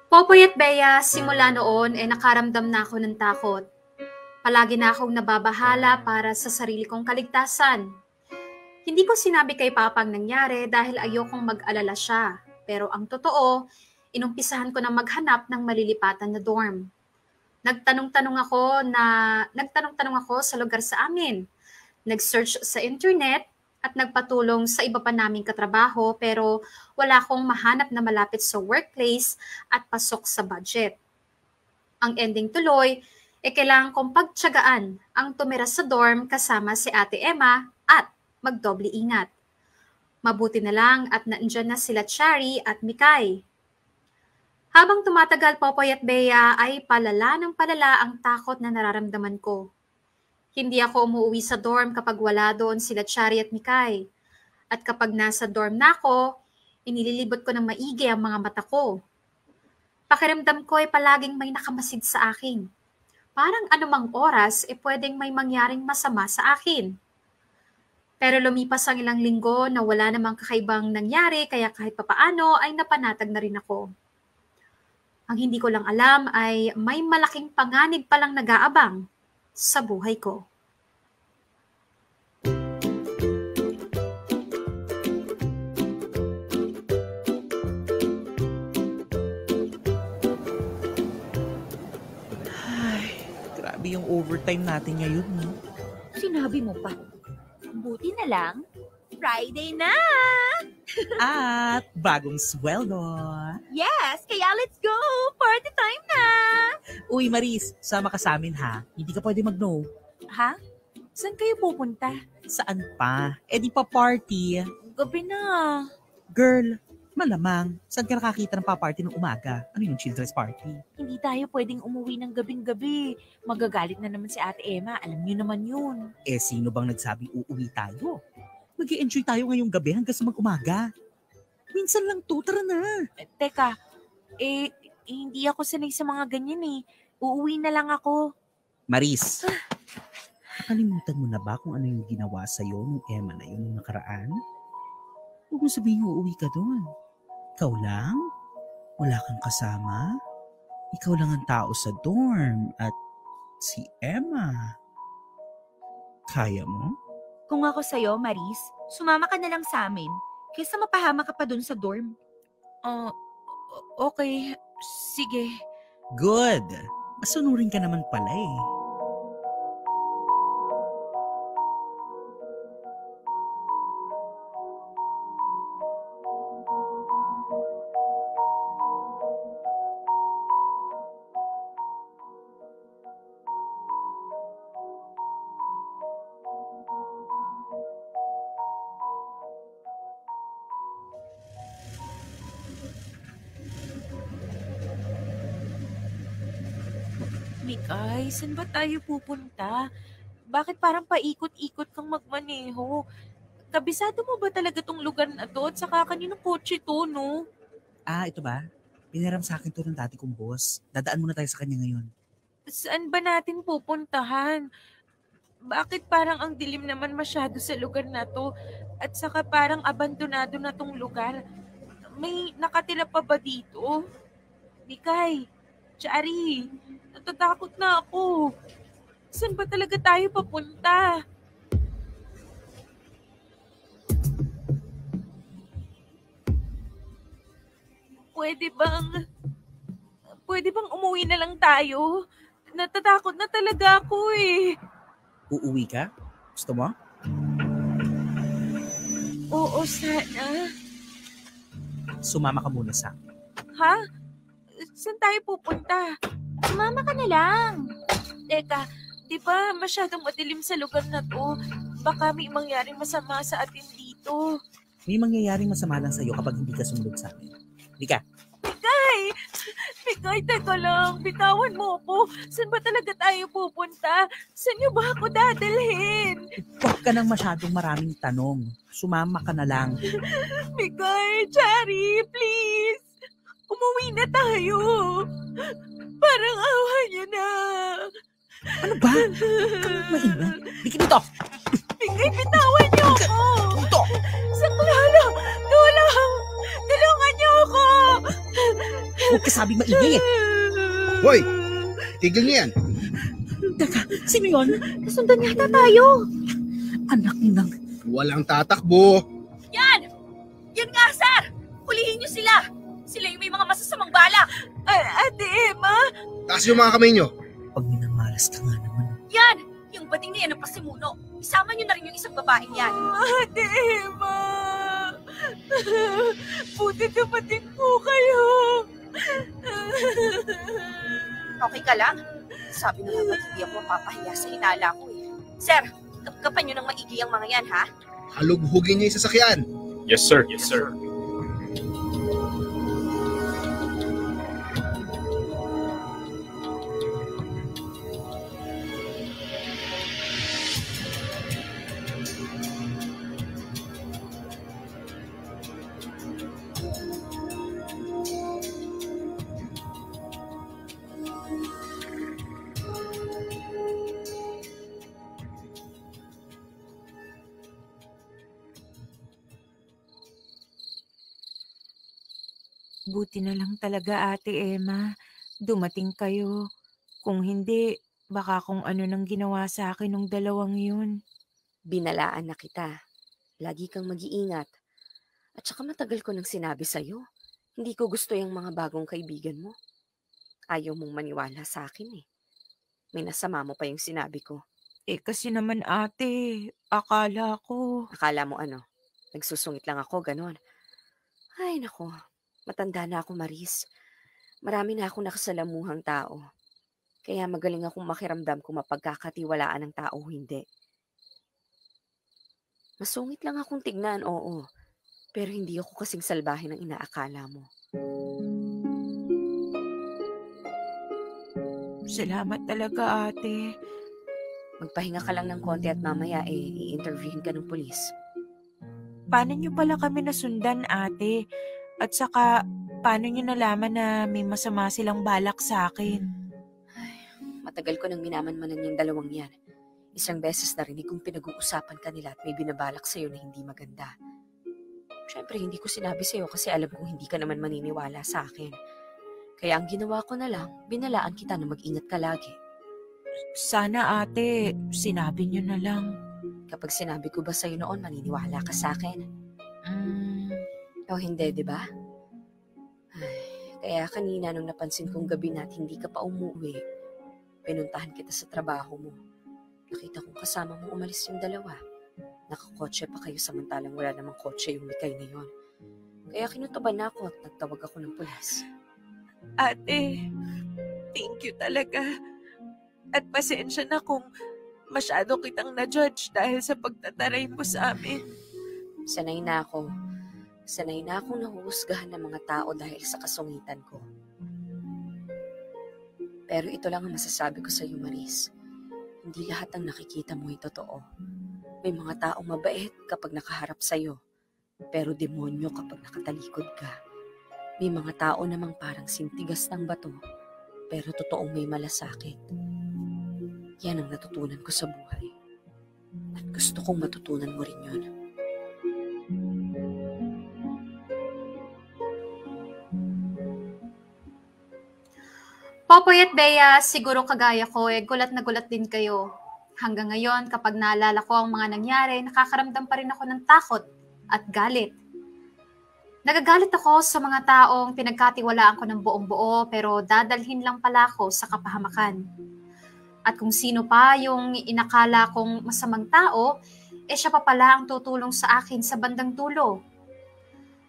Popoy at Bea, simula noon nakaramdam na ako ng takot. Palagi na akong nababahala para sa sarili kong kaligtasan. Hindi ko sinabi kay Papa ang nangyari dahil ayokong mag-alala siya. Pero ang totoo, inumpisahan ko na maghanap ng malilipatan na dorm. Nagtanong-tanong ako sa lugar sa amin. Nag-search sa internet at nagpatulong sa iba pa naming katrabaho pero wala akong mahanap na malapit sa workplace at pasok sa budget. Ang ending tuloy, kailangan kong pagtiyagaan ang tumira sa dorm kasama si Ate Emma at magdoble ingat. Mabuti na lang at naandyan na sila Chari at Mikay. Habang tumatagal, Popoy at Bea, ay palala ng palala ang takot na nararamdaman ko. Hindi ako umuwi sa dorm kapag wala doon sila Chari at Mikay. At kapag nasa dorm na ako, inililibot ko ng maigi ang mga mata ko. Pakiramdam ko ay palaging may nakamasid sa akin. Parang anumang oras pwedeng may mangyaring masama sa akin. Pero lumipas ang ilang linggo na wala namang kakaibang nangyari kaya kahit papaano ay napanatag na rin ako. Ang hindi ko lang alam ay may malaking panganib palang nag-aabang sa buhay ko. Grabe yung overtime natin ngayon. No? Sinabi mo pa. Buti na lang, Friday na! At bagong sweldo. Yes, kaya let's go! Party time na! Uy, Maris, sama ka sa amin ha. Hindi ka pwede mag-no. Ha? Saan kayo pupunta? Saan pa? Eh di pa party. Gabi na. Girl, malamang. Saan ka nakakita ng pa-party ng umaga? Ano yung children's party? Hindi tayo pwedeng umuwi ng gabing-gabi. Magagalit na naman si Ate Emma. Alam niyo naman yun. Eh sino bang nagsabing uuwi tayo? Mag-i-enjoy tayo ngayong gabi hanggang sa mag-umaga. Minsan lang to, tara na. Teka, hindi ako sanay sa mga ganyan eh. Uuwi na lang ako. Maris, nakalimutan mo na ba kung ano yung ginawa sa'yo nung Emma na yun nung nakaraan? Huwag mo sabihin uuwi ka doon. Ikaw lang? Wala kang kasama? Ikaw lang ang tao sa dorm at si Emma. Kaya mo? Kung ako sa'yo, Maris, sumama ka na lang sa amin kaysa mapahama ka pa dun sa dorm. Okay. Sige. Good. Masunurin ka naman pala eh. Mikay, saan ba tayo pupunta? Bakit parang paikot-ikot kang magmaneho? Kabisado mo ba talaga tong lugar na to? At saka kaninong kotse to, no? Ito ba? Piniram sa akin to ng dati kong boss. Dadaan muna tayo sa kanya ngayon. Saan ba natin pupuntahan? Bakit parang ang dilim naman masyado sa lugar na to? At saka parang abandonado na tong lugar. May nakatira pa ba dito? Mikay, Chari, natatakot na ako. Saan ba talaga tayo papunta? Pwede bang umuwi na lang tayo? Natatakot na talaga ako eh. Uuwi ka? Gusto mo? Oo, sana. Sumama ka muna sa akin. Ha? Saan tayo pupunta? Sumama ka na lang. Teka, di ba masyadong madilim sa lugar na to? Baka may mangyaring masama sa atin dito. May mangyayaring masama lang sa'yo kapag hindi ka sumunod sa akin. Hindi ka. Mikay, teka lang. Bitawan mo ako. Saan ba talaga tayo pupunta? Saan niyo ba ako dadalhin? Huwag ka nang masyadong maraming tanong. Sumama ka na lang. Mikay, Chari, please. Umuwi na tayo. Parang awa niyo na. Ano ba? Maingay. Dikit dito. Mikay, bitawan niyo ako. Dito. Saklala, tulungan niyo ako. Huwag ka sabing maingay eh. Hoy! Tigil niyo yan. Teka, sino yun? Kasundan yata tayo. Anak ng... Walang tatakbo. Yan! Yan nga, sir! Hulihin niyo sila! Sila yung may mga masasamang balak! Ate Emma? Taas yung mga kamay niyo. Pag minamalas ka nga naman. Yan! Yung bading niya ng pasimuno. Isama niyo na rin yung isang babaeng yan. Ate Emma! Buti dumating po kayo. Okay ka lang? Sabi na nga ba't hindi ako papahiya sa hinala ko eh. Sir, kapkapan niyo ng maigi ang mga yan, ha? Halughugin niyo yung sasakyan. Yes, sir. Yes, sir. Buti na lang talaga, Ate Emma. Dumating kayo. Kung hindi, baka kung ano nang ginawa sa akin nung dalawang yun. Binalaan na kita. Lagi kang mag-iingat. At saka matagal ko nang sinabi sa'yo. Hindi ko gusto yung mga bagong kaibigan mo. Ayaw mong maniwala sa akin eh. May nasama mo pa yung sinabi ko. Kasi naman ate, akala ko. Akala mo ano? Nagsusungit lang ako, ganon. Ay nako, matanda na ako Maris. Marami na akong nakasalamuhang tao. Kaya magaling akong makiramdam kung mapagkakatiwalaan ng tao o hindi. Masungit lang akong tignan, oo. Pero hindi ako kasing salbahe ng inaakala mo. Salamat talaga, ate. Magpahinga ka lang ng konti at mamaya i-interviewin ka ng pulis. Paano niyo pala kami nasundan, ate? At saka, paano niyo nalaman na may masama silang balak sa akin? Matagal ko nang minamanmanan yung dalawang yan. Isang beses narinig kong pinag-uusapan kanila at may binabalak sa'yo na hindi maganda. Siyempre, hindi ko sinabi sa'yo kasi alam kong hindi ka naman maniniwala sa akin. Kaya ang ginawa ko na lang, binalaan kita na mag-ingat ka lagi. Sana ate, sinabi niyo na lang. Kapag sinabi ko ba sa'yo noon, maniniwala ka sa akin? O hindi, di ba? Kaya kanina nung napansin kong gabi na at hindi ka pa umuwi, pinuntahan kita sa trabaho mo. Nakita kong kasama mo umalis yung dalawa. Nakakotse pa kayo samantalang wala namang kotse yung Mikay na yon. Kaya kinutuban na ako at nagtawag ako ng pulis. Ate, thank you talaga. At pasensya na kung masyado kitang na-judge dahil sa pagtataray mo sa amin. Sanay na ako. Sanay na akong nahuhusgahan ng mga tao dahil sa kasungitan ko. Pero ito lang ang masasabi ko sa iyo, Maris. Hindi lahat ng nakikita mo ay totoo. May mga taong mabait kapag nakaharap sa iyo, pero demonyo kapag nakatalikod ka. May mga tao namang parang sintigas ng bato, pero totoong may malasakit. Yan ang natutunan ko sa buhay. At gusto kong matutunan mo rin yun. Popoy at Bea, siguro kagaya ko gulat na gulat din kayo. Hanggang ngayon, kapag naalala ko ang mga nangyari, nakakaramdam pa rin ako ng takot at galit. Nagagalit ako sa mga taong pinagkatiwalaan ko ng buong buo pero dadalhin lang pala ako sa kapahamakan. At kung sino pa yung inakala kong masamang tao, siya pa pala ang tutulong sa akin sa bandang dulo.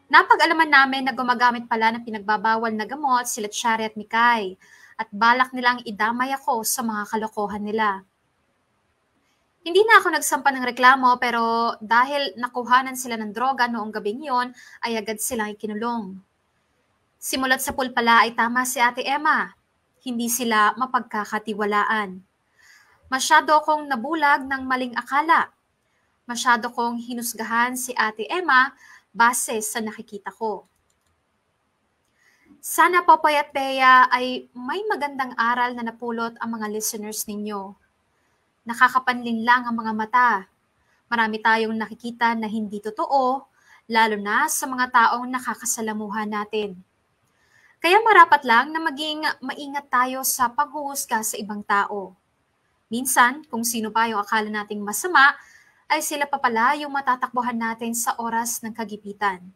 Napag-alaman namin na gumagamit pala ng pinagbabawal na gamot sila Shari at Mikay at balak nilang idamay ako sa mga kalokohan nila. Hindi na ako nagsampa ng reklamo pero dahil nakuhanan sila ng droga noong gabing yon ay agad silang ikinulong. Simulat sa pool pala ay tama si Ate Emma. Hindi sila mapagkakatiwalaan. Masyado akong nabulag ng maling akala. Masyado kong hinusgahan si Ate Emma base sa nakikita ko. Sana Popoy at Bea ay may magandang aral na napulot ang mga listeners ninyo. Nakakapanlin lang ang mga mata. Marami tayong nakikita na hindi totoo, lalo na sa mga taong nakakasalamuhan natin. Kaya marapat lang na maging maingat tayo sa panghuhusga sa ibang tao. Minsan, kung sino pa yung akala nating masama, ay sila pa pala yung matatakbuhan natin sa oras ng kagipitan.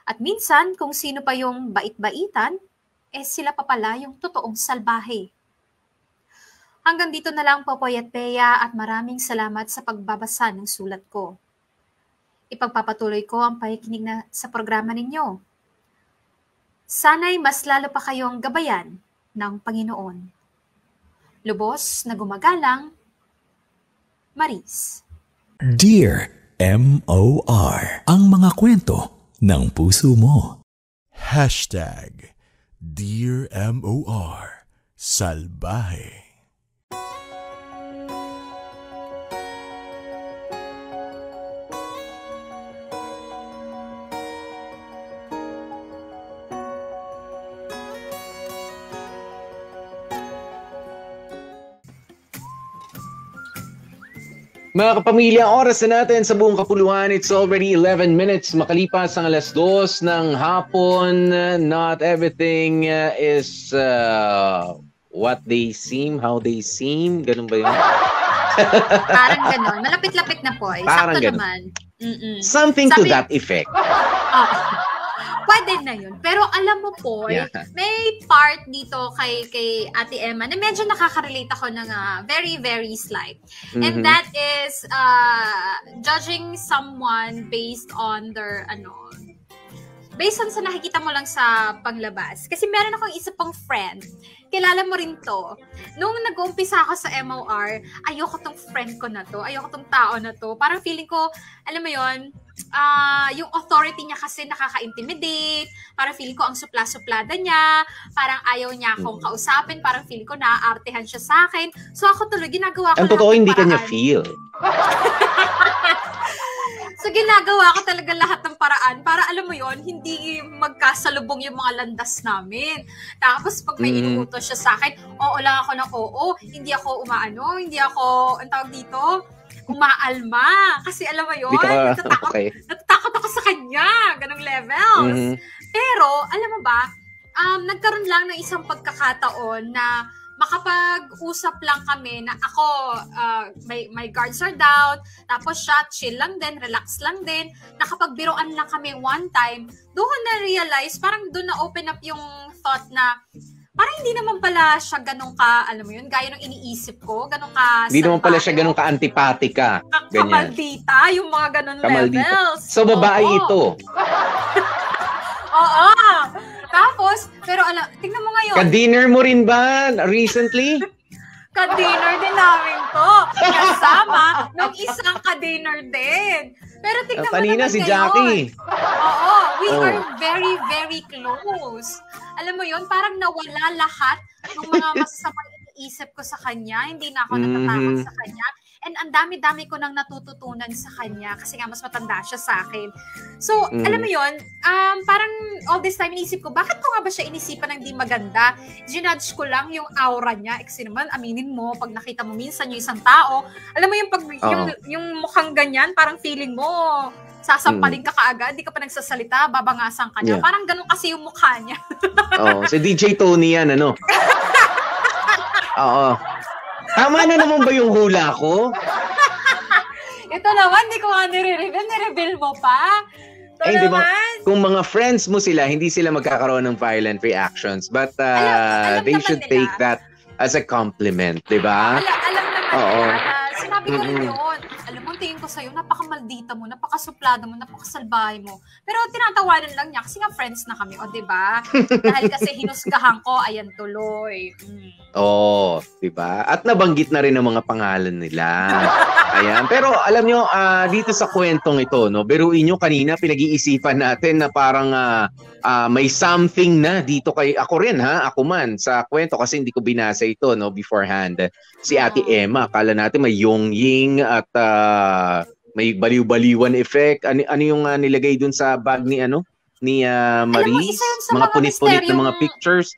At minsan, kung sino pa yung bait-baitan, sila pa pala yung totoong salbahe. Hanggang dito na lang Popoy at Bea at maraming salamat sa pagbabasa ng sulat ko. Ipagpapatuloy ko ang pakikinig sa programa ninyo. Sana'y mas lalo pa kayong gabayan ng Panginoon. Lubos na gumagalang, Maris. Dear M.O.R. Ang mga kwento ng puso mo. Dear M.O.R. Salbahe. Mga kapamilya, oras na natin sa buong kapuluan. It's already 11 minutes makalipas ang 2:00 ng hapon. Not everything is what they seem, how they seem. Ganun ba yun? Parang ganun. Malapit-lapit na po. Parang Sakto ganun. naman. Something to that effect. Pwede na yun. Pero alam mo po, may part dito kay Ate Emma na medyo nakaka-relate ako ng very, very slight. And that is judging someone based on their, based on sa nakikita mo lang sa panglabas. Kasi meron akong isa pang friend. Kilala mo rin to. Nung nag-uumpisa ako sa MOR, ayoko tong friend ko na to. Ayoko tong tao na to. Parang feeling ko, alam mo yon, yung authority niya kasi nakaka-intimidate. Parang feeling ko ang supla-suplada niya. Parang ayaw niya akong kausapin. Parang feeling ko naaartehan siya sa akin. So ako tuloy, ginagawa ko ang totoo, hindi ka niya feel. So ginagawa ko talaga lahat ng paraan para alam mo yon, hindi magkasalubong yung mga landas namin. Tapos pag may inuutos siya sa akin, oo lang ako ng oo, hindi ako hindi ako, ang tawag dito, umaalma. Kasi alam mo yun, natatakot ako sa kanya, ganong levels. Pero, alam mo ba, nagkaroon lang ng isang pagkakataon na makapag-usap lang kami na ako, my guards are down, tapos siya, chill lang din, relax lang din. Nakapagbiroan lang kami one time, doon ko na-realize, parang doon na-open up yung thought na, parang hindi naman pala siya ganun ka, alam mo yun, gaya ng iniisip ko, ganun ka hindi naman pala siya ganun ka-antipatika. Kamaldita, yung mga ganun levels. So, babae ito. Oo. Tapos, pero tingnan mo ngayon. Ka-dinner mo rin ba recently? Ka-dinner din namin to. Kasama ng isang ka-dinner din. Pero tingnan mo kanina naman si ngayon. Jackie. Oo, we are very, very close. Alam mo yun, parang nawala lahat ng mga masasamang iniisip ko sa kanya. Hindi na ako natatakot sa kanya. And ang dami-dami ko nang natututunan sa kanya kasi nga mas matanda siya sa akin. So, alam mo yun, parang all this time inisip ko, bakit ko nga ba siya inisipan ng di maganda? Ginudge ko lang yung aura niya. Kasi naman, aminin mo, pag nakita mo minsan yung isang tao, alam mo yung, yung mukhang ganyan, parang feeling mo, sasampalin ka kaagad, di ka pa nagsasalita, babangasan ka niya. Parang ganun kasi yung mukha niya. Si DJ Tony yan, ano? Oo. Tama na naman ba yung hula ko? Ito naman, di ko nga nire-reveal mo pa. Ito diba, kung mga friends mo sila, hindi sila magkakaroon ng violent reactions. But they should take that as a compliment, di ba? Alam naman nila. Sinabi ko rin yun. Alam mo, tingin ko sa'yo, napaka-maldita mo, napaka-suplada mo, napaka-salbahe mo. Pero tinatawanan lang niya kasi nga friends na kami, o diba? Dahil kasi hinusgahan ko, ayan tuloy. Diba? At nabanggit na rin ang mga pangalan nila. Ayan. Pero alam nyo, dito sa kwentong ito, no, biruin nyo kanina, pinag-iisipan natin na parang may something na dito kay, ako rin ako man, sa kwento kasi hindi ko binasa ito, no, beforehand. Si Ate Emma, akala natin may yongying at may baliw-baliwan effect. Ano yung nilagay dun sa bag ni Maris? Mga punit-punit na mga pictures.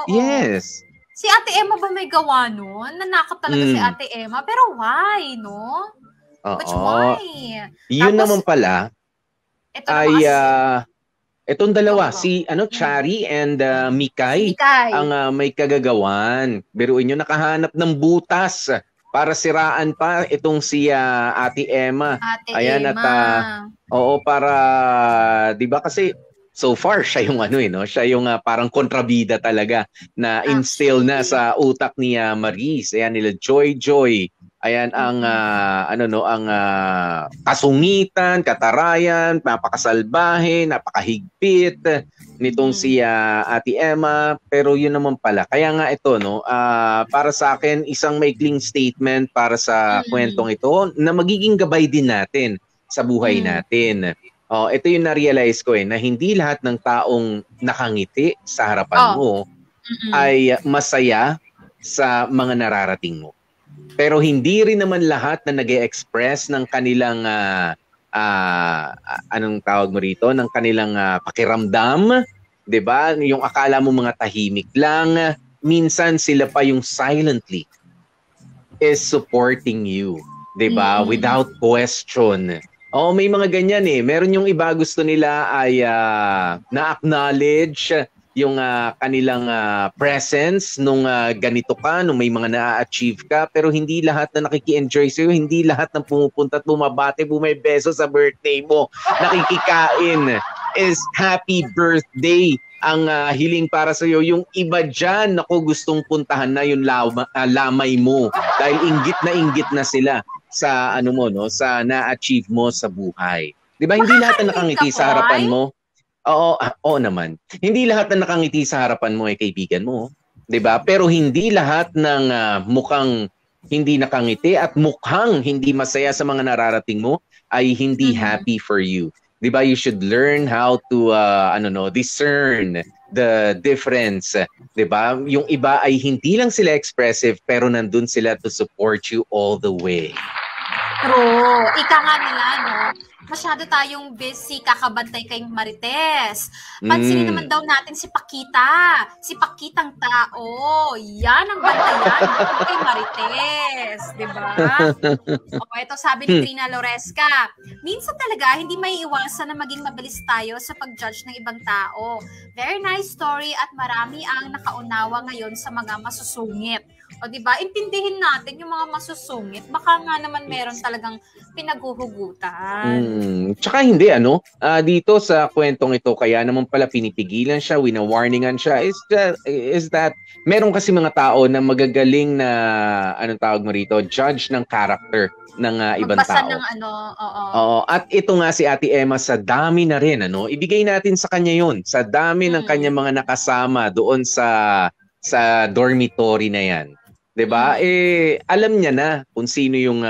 Yes. Si Ate Emma ba may gawa nun? Nanakot talaga si Ate Emma. Pero why, no? But why? Yun naman pala ay etong dalawa, si Chari and Mikay ang may kagagawan. Biruin nyo, nakahanap ng butas para siraan pa itong si Ate Emma. Ayan, Emma. At para 'di ba kasi so far siya yung siya yung parang kontrabida talaga na instill na sa utak ni Maris. Ayan, nila Joy. Ayan ang ang kasungitan, katarayan, napakasalbahe, napakahigpit nitong si Ate Emma, pero yun naman pala. Kaya nga ito para sa akin isang maikling statement para sa kwentong ito na magiging gabay din natin sa buhay natin. Ito yung na-realize ko na hindi lahat ng taong nakangiti sa harapan mo ay masaya sa mga nararating mo. Pero hindi rin naman lahat na nag-e-express ng kanilang anong tawag mo rito, ng kanilang pakiramdam, 'di ba? Yung akala mo mga tahimik lang, minsan sila pa yung silently is supporting you. 'Diba? Without question. Oo, may mga ganyan eh. Meron yung iba gusto nila ay na-acknowledge yung kanilang presence nung ganito ka, nung may mga na-achieve ka, pero hindi lahat na nakiki-enjoy sa'yo, hindi lahat ng pumupunta at bumabate, bumebeso sa birthday mo, nakikikain is happy birthday ang hiling para sa'yo. Yung iba dyan, naku, gustong puntahan na yung lamay mo dahil inggit na sila sa ano mo, no, sa na-achieve mo sa buhay. 'Di ba? Hindi lahat na nakangiti sa harapan mo. Oo naman. Hindi lahat na nakangiti sa harapan mo ay kaibigan mo, 'di ba? Pero hindi lahat ng mukhang hindi nakangiti at mukhang hindi masaya sa mga nararating mo ay hindi happy for you. 'Di ba? You should learn how to discern the difference, 'di ba? Yung iba ay hindi lang sila expressive pero nandun sila to support you all the way. True. Ika nga nila, no? Masyado tayong busy kakabantay kay Marites. Pansinin naman daw natin si Pakita. Si Pakitang tao. Yan ang bantayan kay Marites. Diba? O, ito sabi ni Trina Loresca. Minsan talaga, hindi may iwasan na maging mabilis tayo sa pag-judge ng ibang tao. Very nice story at marami ang nakaunawa ngayon sa mga masusungit. O diba, intindihin natin yung mga masusungit. Baka nga naman meron talagang pinaghuhugutan. Tsaka hindi, dito sa kwentong ito, kaya naman pala pinipigilan siya, winawarningan siya, is that meron kasi mga tao na magagaling na, anong tawag mo rito, judge ng character ng ibang Magbasa tao. ng Oo. At ito nga si Ate Emma, sa dami na rin, ibigay natin sa kanya yon, sa dami ng kanya mga nakasama doon sa dormitory na yan. 'Di ba? Alam niya na kung sino yung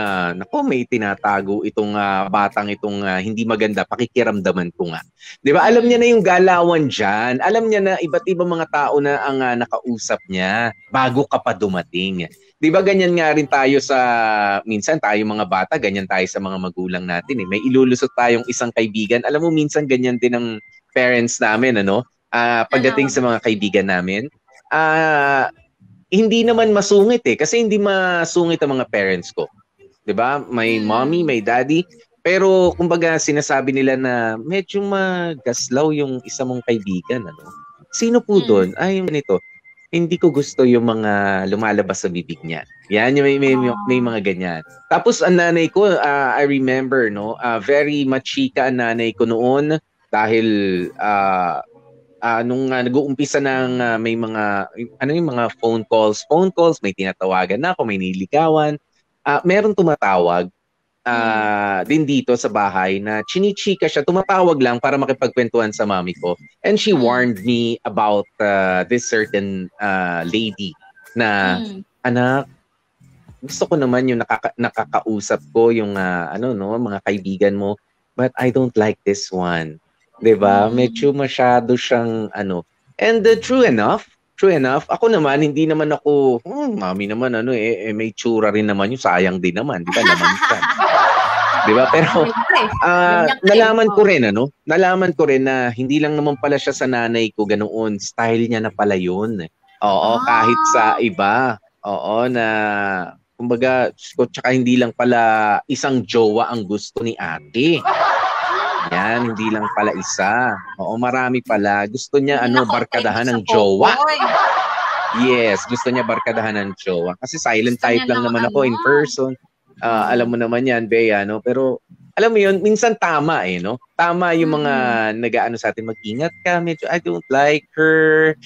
may tinatago itong batang itong hindi maganda, pakikiramdaman ko nga. 'Di ba? Alam niya na yung galawan diyan. Alam niya na iba't ibang mga tao na ang nakausap niya bago ka pa dumating. 'Di ba ganyan nga rin tayo minsan tayo mga bata, ganyan tayo sa mga magulang natin eh. May ilulusot tayong isang kaibigan. Alam mo minsan ganyan din ang parents namin pagdating sa mga kaibigan namin. Hindi naman masungit kasi hindi masungit ang mga parents ko. 'Di ba? May mommy, may daddy, pero kumbaga sinasabi nila na medyo magaslaw yung isa mong kaibigan, Sino po doon? Ay, ganito. Hindi ko gusto yung mga lumalabas sa bibig niya. Yan, may mga ganyan. Tapos ang nanay ko, I remember, very machika ang nanay ko noon dahil nung nag-uumpisa ng may mga mga phone calls, may tinatawagan na ako, may nililigawan. Meron tumatawag din dito sa bahay na chinichika siya, tumatawag lang para makipagkwentuhan sa mami ko. And she warned me about this certain lady na anak, gusto ko naman yung nakakausap ko yung mga kaibigan mo, but I don't like this one. 'Di ba? Medyo masyado siyang And true enough, ako naman hindi naman ako, mami naman may tsura rin naman yung sayang din naman, 'di ba? Naman siya. 'Di ba? Pero nalaman ko rin na hindi lang naman pala siya sa nanay ko ganoon, style niya na pala 'yun. Oo, kahit sa iba. Oo, na kumbaga, tsaka hindi lang pala isang jowa ang gusto ni ate. Yan, hindi lang pala isa. Oo, marami pala. Gusto niya barkadahan ng jowa. Yes, gusto niya barkadahan ng jowa. Kasi silent type lang naman ako in person. Alam mo naman yan, Bea, Pero alam mo yun, minsan tama Tama yung mga nag-aano sa atin, mag-ingat ka, medyo I don't like her.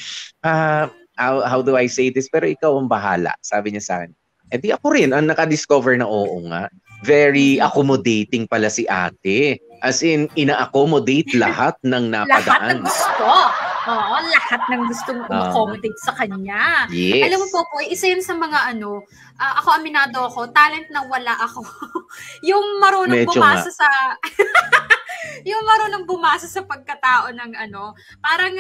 How do I say this? Pero ikaw ang bahala, sabi niya sa akin. Di ako rin ang nakadiscover na oo nga. Very accommodating pala si ate. As in, ina-accommodate lahat ng napadaan. Lahat ng gusto. Oo, lahat ng gustong accommodate sa kanya. Yes. Alam mo po, isa yun sa mga ako aminado ako, talent na wala ako. Yung marunong medyo bumasa sa yung marunong bumasa sa pagkatao ng parang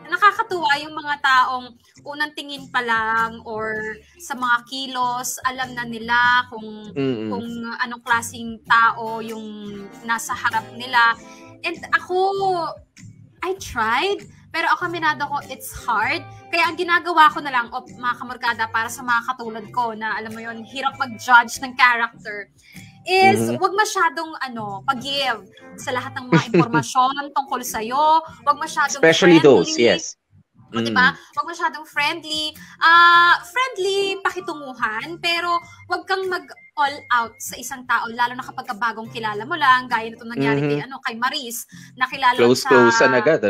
nakakatuwa yung mga taong unang tingin pa lang or sa mga kilos, alam na nila kung anong klaseng tao yung nasa harap nila. And ako, I tried, Pero ako, aminado ko, it's hard. Kaya ang ginagawa ko na lang, mga kamorkada, para sa mga katulad ko na, alam mo yun, hirap mag-judge ng character, is wag masyadong pag-give sa lahat ng mga impormasyon tungkol sa'yo. Wag masyadong especially friendly. Those, yes. O, diba? Wag masyadong friendly. Friendly, pakitunguhan, pero wag kang mag-all out sa isang tao, lalo na kapag bagong kilala mo lang, gaya nito nangyari kay Maris, nakilala close-closean agad,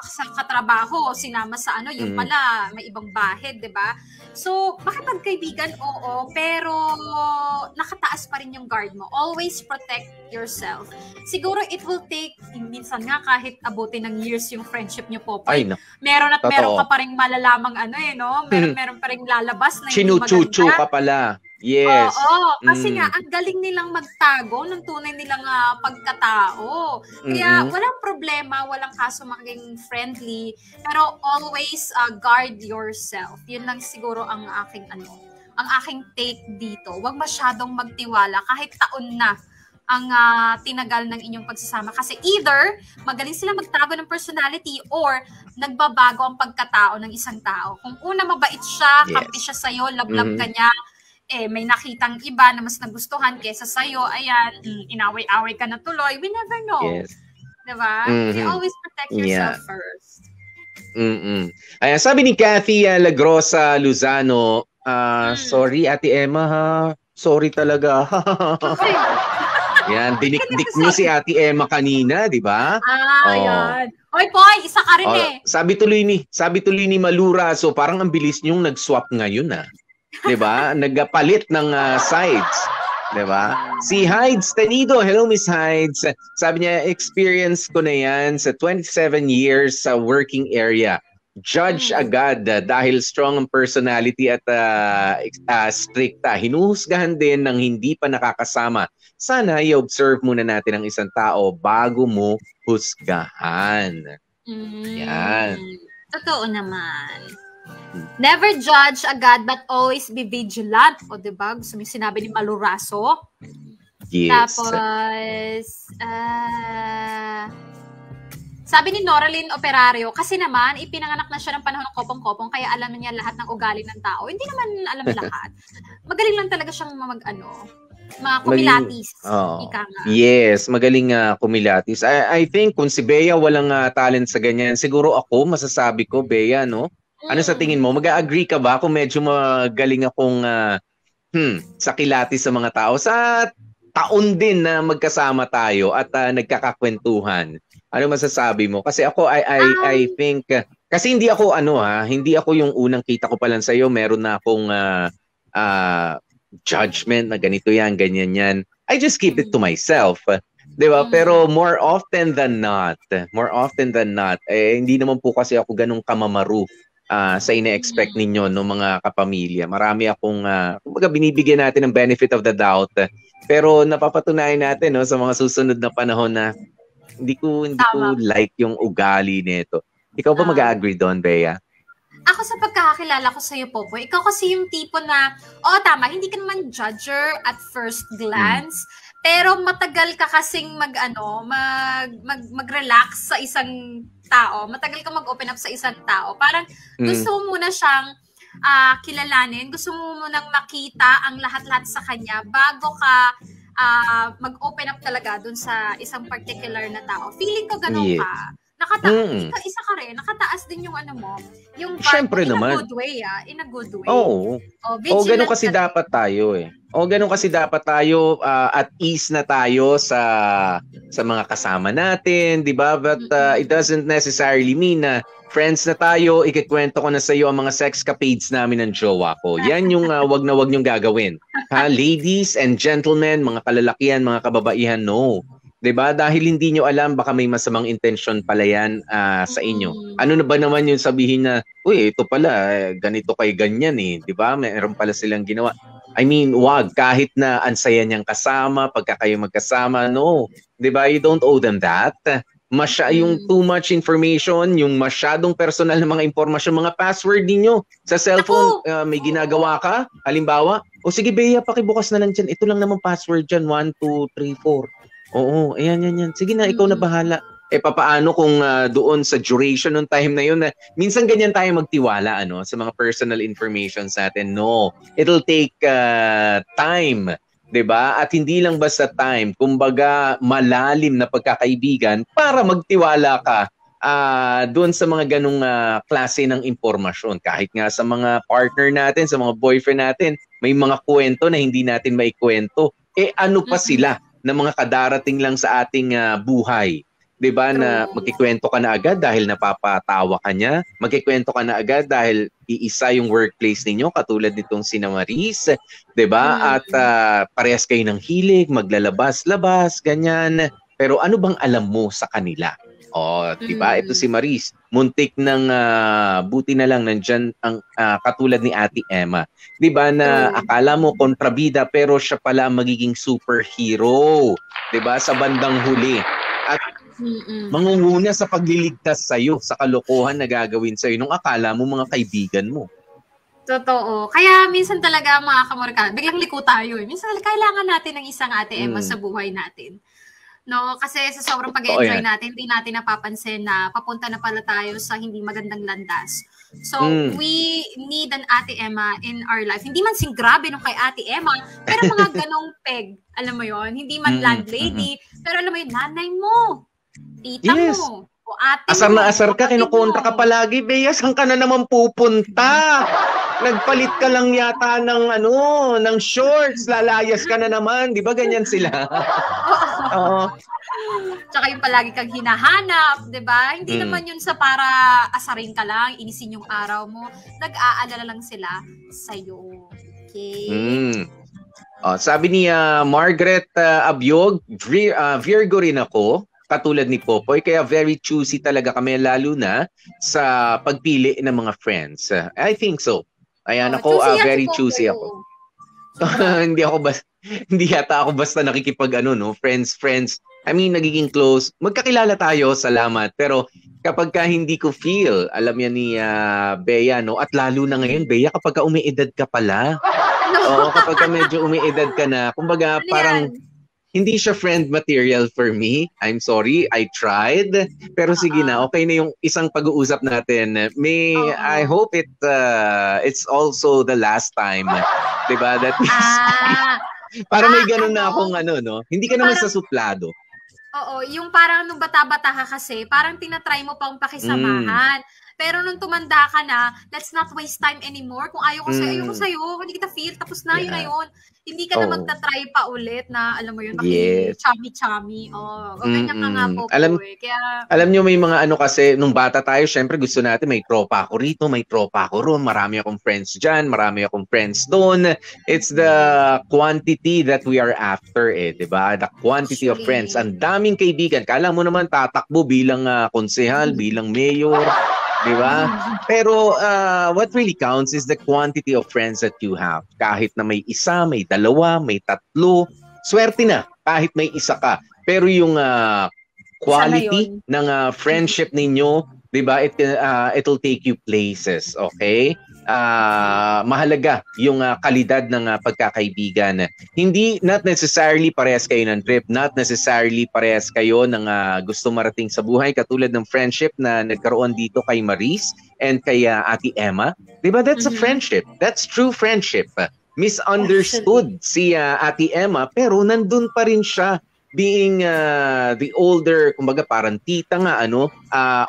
sa katrabaho, sinama sa yung pala, may ibang bahid, di ba? So, makipagkaibigan, oo, pero nakataas pa rin yung guard mo. Always protect yourself. Siguro it will take, minsan nga kahit abutin ng years yung friendship nyo po. Meron ka pa rin malalamang meron pa rin lalabas na hindi maganda. Chinuchuchu ka pala. Yes. Oo, kasi nga, ang galing nilang magtago ng tunay nilang pagkatao. Kaya walang problema, walang kaso maging friendly, pero always guard yourself. Yun lang siguro ang aking take dito. Huwag masyadong magtiwala kahit taon na ang tinagal ng inyong pagsasama. Kasi either magaling sila magtago ng personality or nagbabago ang pagkatao ng isang tao. Kung una mabait siya, kampi siya sa'yo, love-love ka niya, may nakitang iba na mas nagustuhan kesa sa'yo, ayan, inaway-away ka na tuloy, we never know. Yes. Diba? You always protect yourself first. Ayan, sabi ni Cathy Lagrosa Luzano, sorry Ate Emma ha, sorry talaga. Yan, dinikdik niyo si Ate Emma kanina, di ba? Ayan. Oy, Poy, isa ka rin Sabi tuloy ni Malura, so parang ang bilis niyong nag-swap ngayon 'di ba? Nagpalit ng sides, 'di ba? Si Hides Tenido, hello Miss Hides. Sabi niya, experience ko na 'yan sa 27 years sa working area. Judge agad dahil strong ang personality at stricta. Hinuhusgahan din ng hindi pa nakakasama. Sana i-observe muna natin ang isang tao bago mo husgahan. Yan. Totoo naman. Never judge agad but always be vigilant. O diba? Gusto mo yung sinabi ni Maluraso? Yes. Tapos, sabi ni Noraline Operario, kasi naman, ipinanganak na siya ng panahon ng kopong-kopong, kaya alam niya lahat ng ugali ng tao. Hindi naman alam lahat. Magaling lang talaga siyang mga kumilatis. Yes, magaling kumilatis. I think kung si Bea walang talent sa ganyan, siguro ako, masasabi ko, Bea, no? Ano sa tingin mo? Mag-agree ka ba kung medyo magaling akong sa kilatis sa mga tao? Sa taon din na magkasama tayo at nagkakakwentuhan. Ano masasabi mo? Kasi ako, I think, kasi hindi ako hindi ako yung unang kita ko pa lang sa'yo. Meron na akong judgment na ganito yan, ganyan yan. I just keep it to myself. Diba? Pero more often than not, hindi naman po kasi ako ganung kamamaru sa ina-expect ninyo no mga kapamilya. Marami akong kumbaga binibigyan natin ng benefit of the doubt. Pero napapatunayan natin sa mga susunod na panahon na hindi ko like yung ugali nito. Ikaw ba mag-agree doon, Bea? Ako sa pagkakakilala ko sa iyo, Popoy, ikaw kasi yung tipo na, tama, hindi ka naman judger at first glance, pero matagal ka kasing mag-relax sa isang tao. Matagal ka mag-open up sa isang tao. Parang gusto mo muna siyang kilalanin, gusto mo munang makita ang lahat-lahat sa kanya bago ka mag-open up talaga dun sa isang particular na tao. Feeling ko ganun ka. Isa ka rin, nakataas din yung mo, yung Siyempre naman. In a good way. Oo. Ganun kasi dapat tayo ganun kasi dapat tayo at ease na tayo sa mga kasama natin, 'di ba? But it doesn't necessarily mean na friends na tayo, ikikwento ko na sa iyo ang mga sexcapades namin ng jowa ko. Yan yung wag na wag niyong gagawin. Ladies and gentlemen, mga kalalakihan, mga kababaihan, no. 'Di ba? Dahil hindi nyo alam, baka may masamang intention pala yan sa inyo. Ano na ba naman yung sabihin na, uy, ito pala, ganito kay ganyan 'di ba? Mayroon pala silang ginawa. I mean, wag, kahit na ansaya niyang kasama, pagka kayo magkasama, no. 'Di ba? You don't owe them that. Yung too much information, yung masyadong personal na mga impormasyon, mga password niyo sa cellphone, may ginagawa ka, halimbawa, sige Bea, pakibukas na lang dyan. Ito lang naman password dyan, 1, 2, 3, 4. Oo, ayan. Sige na, ikaw na bahala. papaano kung doon sa duration ng time na yun, minsan ganyan tayo magtiwala sa mga personal information sa atin. No, it'll take time, 'di ba? At hindi lang basta time, kumbaga malalim na pagkakaibigan para magtiwala ka doon sa mga ganung klase ng impormasyon. Kahit nga sa mga partner natin, sa mga boyfriend natin, may mga kwento na hindi natin maikwento. Ano pa sila na mga kadarating lang sa ating buhay? 'Di ba, na magkikwento ka na agad dahil napapatawa ka niya, magkikwento ka na agad dahil iisa yung workplace ninyo, katulad nitong si Maris, 'di ba? At parehas kayo ng hilig, maglalabas-labas, ganyan. Pero ano bang alam mo sa kanila? Di ba? Ito si Maris, muntik ng buti na lang nandyan ang katulad ni Ate Emma. Di ba, na akala mo kontrabida pero siya pala ang magiging superhero. Di ba? Sa bandang huli. At mangunguna sa pagliligtas sa'yo, sa kalokohan na gagawin sa'yo nung akala mo mga kaibigan mo. Totoo. Kaya minsan talaga mga kamorka, biglang liko tayo. Minsan kailangan natin ng isang Ate Emma sa buhay natin. No, kasi sa sobrang pag-enjoy natin, hindi natin napapansin na papunta na pala tayo sa hindi magandang landas. So, we need an Ate Emma in our life. Hindi man sing grabe nung kay Ate Emma, pero mga ganong peg, alam mo yon, hindi man landlady, pero alam mo yun, nanay mo, tita mo, o ate asar mo, na asar ka, kinukontra ka palagi, Bea, saan ka na naman pupunta? Nagpalit ka lang yata ng shorts, lalayas ka na naman, di ba ganyan sila? Oo. Tsaka yung palagi kang hinahanap, di ba? Hindi naman yun sa para asarin ka lang, inisin yung araw mo. Nag-aalala lang sila sa'yo. Okay? Sabi ni Margaret Abyog, Virgo rin ako, katulad ni Popoy, kaya very choosy talaga kami, lalo na sa pagpili ng mga friends. I think so. Ayan, ako, very choosy ako. Hindi yata ako basta nakikipag friends. I mean, nagiging close. Magkakilala tayo, salamat. Pero kapag hindi ko feel, alam yan ni Bea, no? At lalo na ngayon, Bea, kapag umiedad ka pala. Oo, kapag medyo umiedad ka na, kumbaga parang hindi siya friend material for me. I'm sorry, I tried. Pero sige na, okay na yung isang pag-uusap natin. I hope it's also the last time. Diba? That is, para may ganun na akong hindi ka naman sa suplado. Oo, yung parang nung bata-bata ka kasi, parang tinatry mo pang pakisamahan. Pero nung tumanda ka na, let's not waste time anymore. Kung ayaw ko sa'yo, hindi kita feel, tapos na, yun na yun. Hindi ka na magta-try pa ulit na, alam mo yun, chami-chami. Ganyan ka nga po. Alam nyo, may mga kasi, nung bata tayo, syempre gusto natin, may tropa ako rito, may tropa ako ron, marami akong friends dyan, marami akong friends doon. It's the quantity that we are after, diba? The quantity of friends. Ang daming kaibigan. Kala mo naman tatakbo bilang konsehal, bilang mayor, diba? Pero what really counts is the quantity of friends that you have. Kahit na may isa, may dalawa, may tatlo, swerte na kahit may isa ka. Pero yung quality ng friendship ninyo, diba? It'll take you places, okay? Mahalaga yung kalidad ng pagkakaibigan. Not necessarily parehas kayo ng trip, not necessarily parehas kayo ng gusto marating sa buhay, katulad ng friendship na nagkaroon dito kay Maris and kay Ate Emma. Diba? That's a friendship. That's true friendship. Misunderstood si Ate Emma, pero nandun pa rin siya being the older, kumbaga parang tita nga,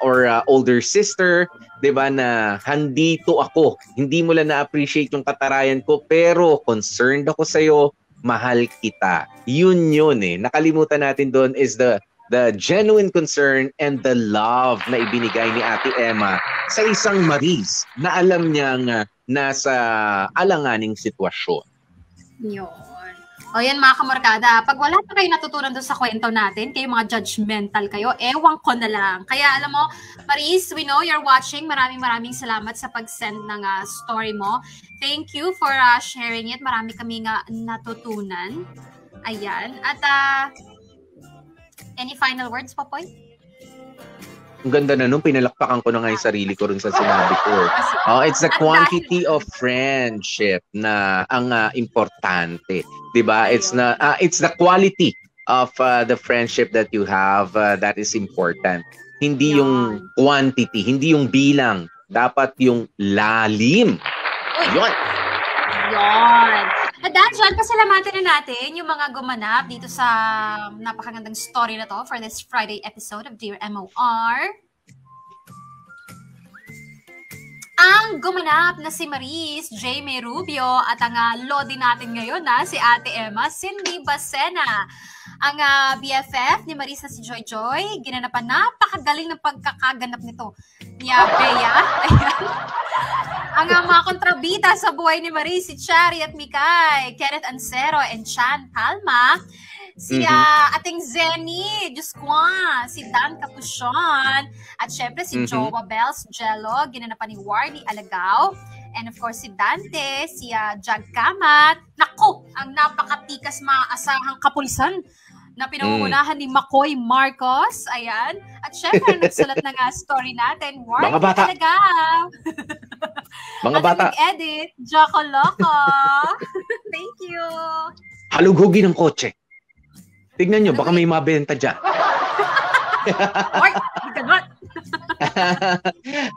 or older sister, diba, na handito ako. Hindi mo lang na-appreciate yung katarayan ko, pero concerned ako sa'yo, mahal kita. Yun nakalimutan natin doon is the genuine concern and the love na ibinigay ni Ate Emma sa isang Maris na alam niyang nasa alanganing sitwasyon. Yun. O yan mga kamarkada, pag wala pa kayo natutunan doon sa kwento natin, kayo mga judgmental kayo, ewan ko na lang. Kaya alam mo, Maris, we know you're watching. Maraming salamat sa pag-send ng story mo. Thank you for sharing it. Marami kami natutunan. Ayan. At any final words, Popoy? Ang ganda na pinalakpakan ko na nga yung sarili ko rin sa sinabi ko. It's the quantity of friendship na ang importante. Diba? It's the quality of the friendship that you have. That is important. Hindi yung quantity, hindi yung bilang. Dapat yung lalim. Yun. At dahil dyan, pasalamatan na natin yung mga gumanap dito sa napakagandang story na to for this Friday episode of Dear MOR. Ang gumanap na si Maris Jamie Rubio at ang lodi natin ngayon si Ate Emma Cindy Bacena. Ang BFF ni Maris na si Joy Joy, ginanapan napakagaling ng pagkakaganap nito ni Bea. Ang mga kontrabita sa buhay ni Maris, si Chari at Mikay, Kenneth Ancero and Chan Palma, si ating Zenny, Diyos ko, si Dan Capuchon, at syempre si Jowa Bells Jello, ginanapan ni Wardy Alagaw, and of course si Dante, si Jag Kamat, naku, ang napakatikas maaasahang kapulisan na pinangungunahan ni Makoy Marcos, ayan, at syempre nagsulat ng story natin, Wardy Alagaw. Mga bata. At edit Joko Loco. Thank you. Halughugin ng kotse. Tignan nyo, baka may mabenta dyan.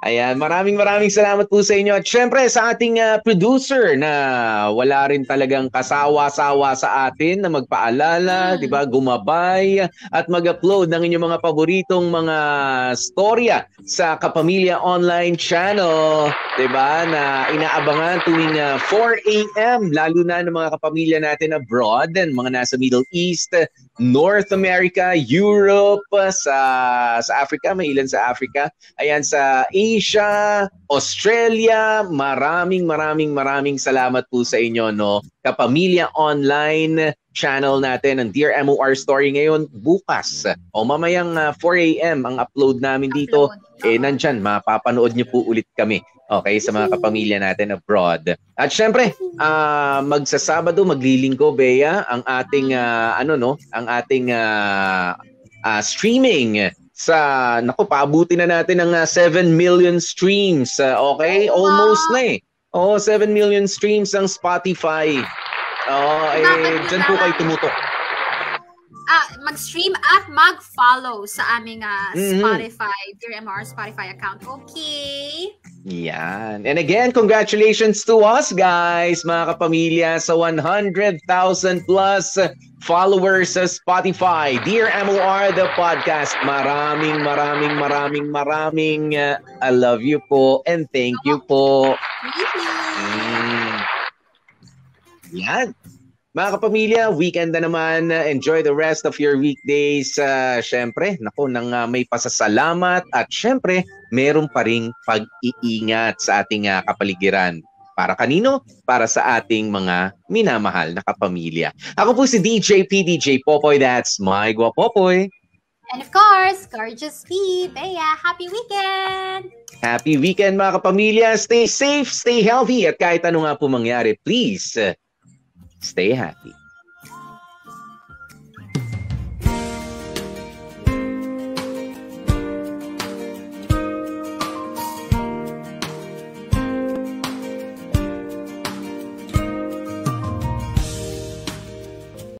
Ayan, maraming salamat po sa inyo. At syempre sa ating producer na wala rin talagang kasawa-sawa sa atin na magpaalala, di ba, gumabay at mag-upload ng inyong mga paboritong mga storya sa Kapamilya Online Channel, di ba, na inaabangan tuwing 4 a.m. lalo na ng mga kapamilya natin abroad, mga nasa Middle East, North America, Europe, sa Africa, may ilan sa Africa, ayan, sa Asia, Australia. Maraming salamat po sa inyo, no? Kapamilya Online Channel natin, ang Dear MOR Story ngayon, bukas o mamayang 4 a.m. ang upload namin dito. Nandyan, mapapanood nyo po ulit kami. Okay, sa mga kapamilya natin abroad. At syempre, magsasabado, maglilinggo, Bea, ang ating ang ating streaming sa paabuti na natin ng 7 million streams. Okay, almost na eh. 7 million streams ang Spotify. Diyan po kayo tumutok. Mag-stream at mag-follow sa aming Spotify, Dear MR Spotify account. Okay? Yan. And again, congratulations to us, guys, mga kapamilya, sa 100,000 plus followers sa Spotify. Dear MOR, the podcast. Maraming I love you po and thank you po. Yan. Mga kapamilya, weekend na naman. Enjoy the rest of your weekdays. Syempre, nang may pasasalamat at syempre, meron pa ring pag-iingat sa ating kapaligiran. Para kanino? Para sa ating mga minamahal na kapamilya. Ako po si DJ PDJ Popoy. That's my Guapopoy. And of course, Gorgeous P. Bea, happy weekend! Happy weekend, mga kapamilya. Stay safe, stay healthy. At kahit ano nga po mangyari, please, stay happy.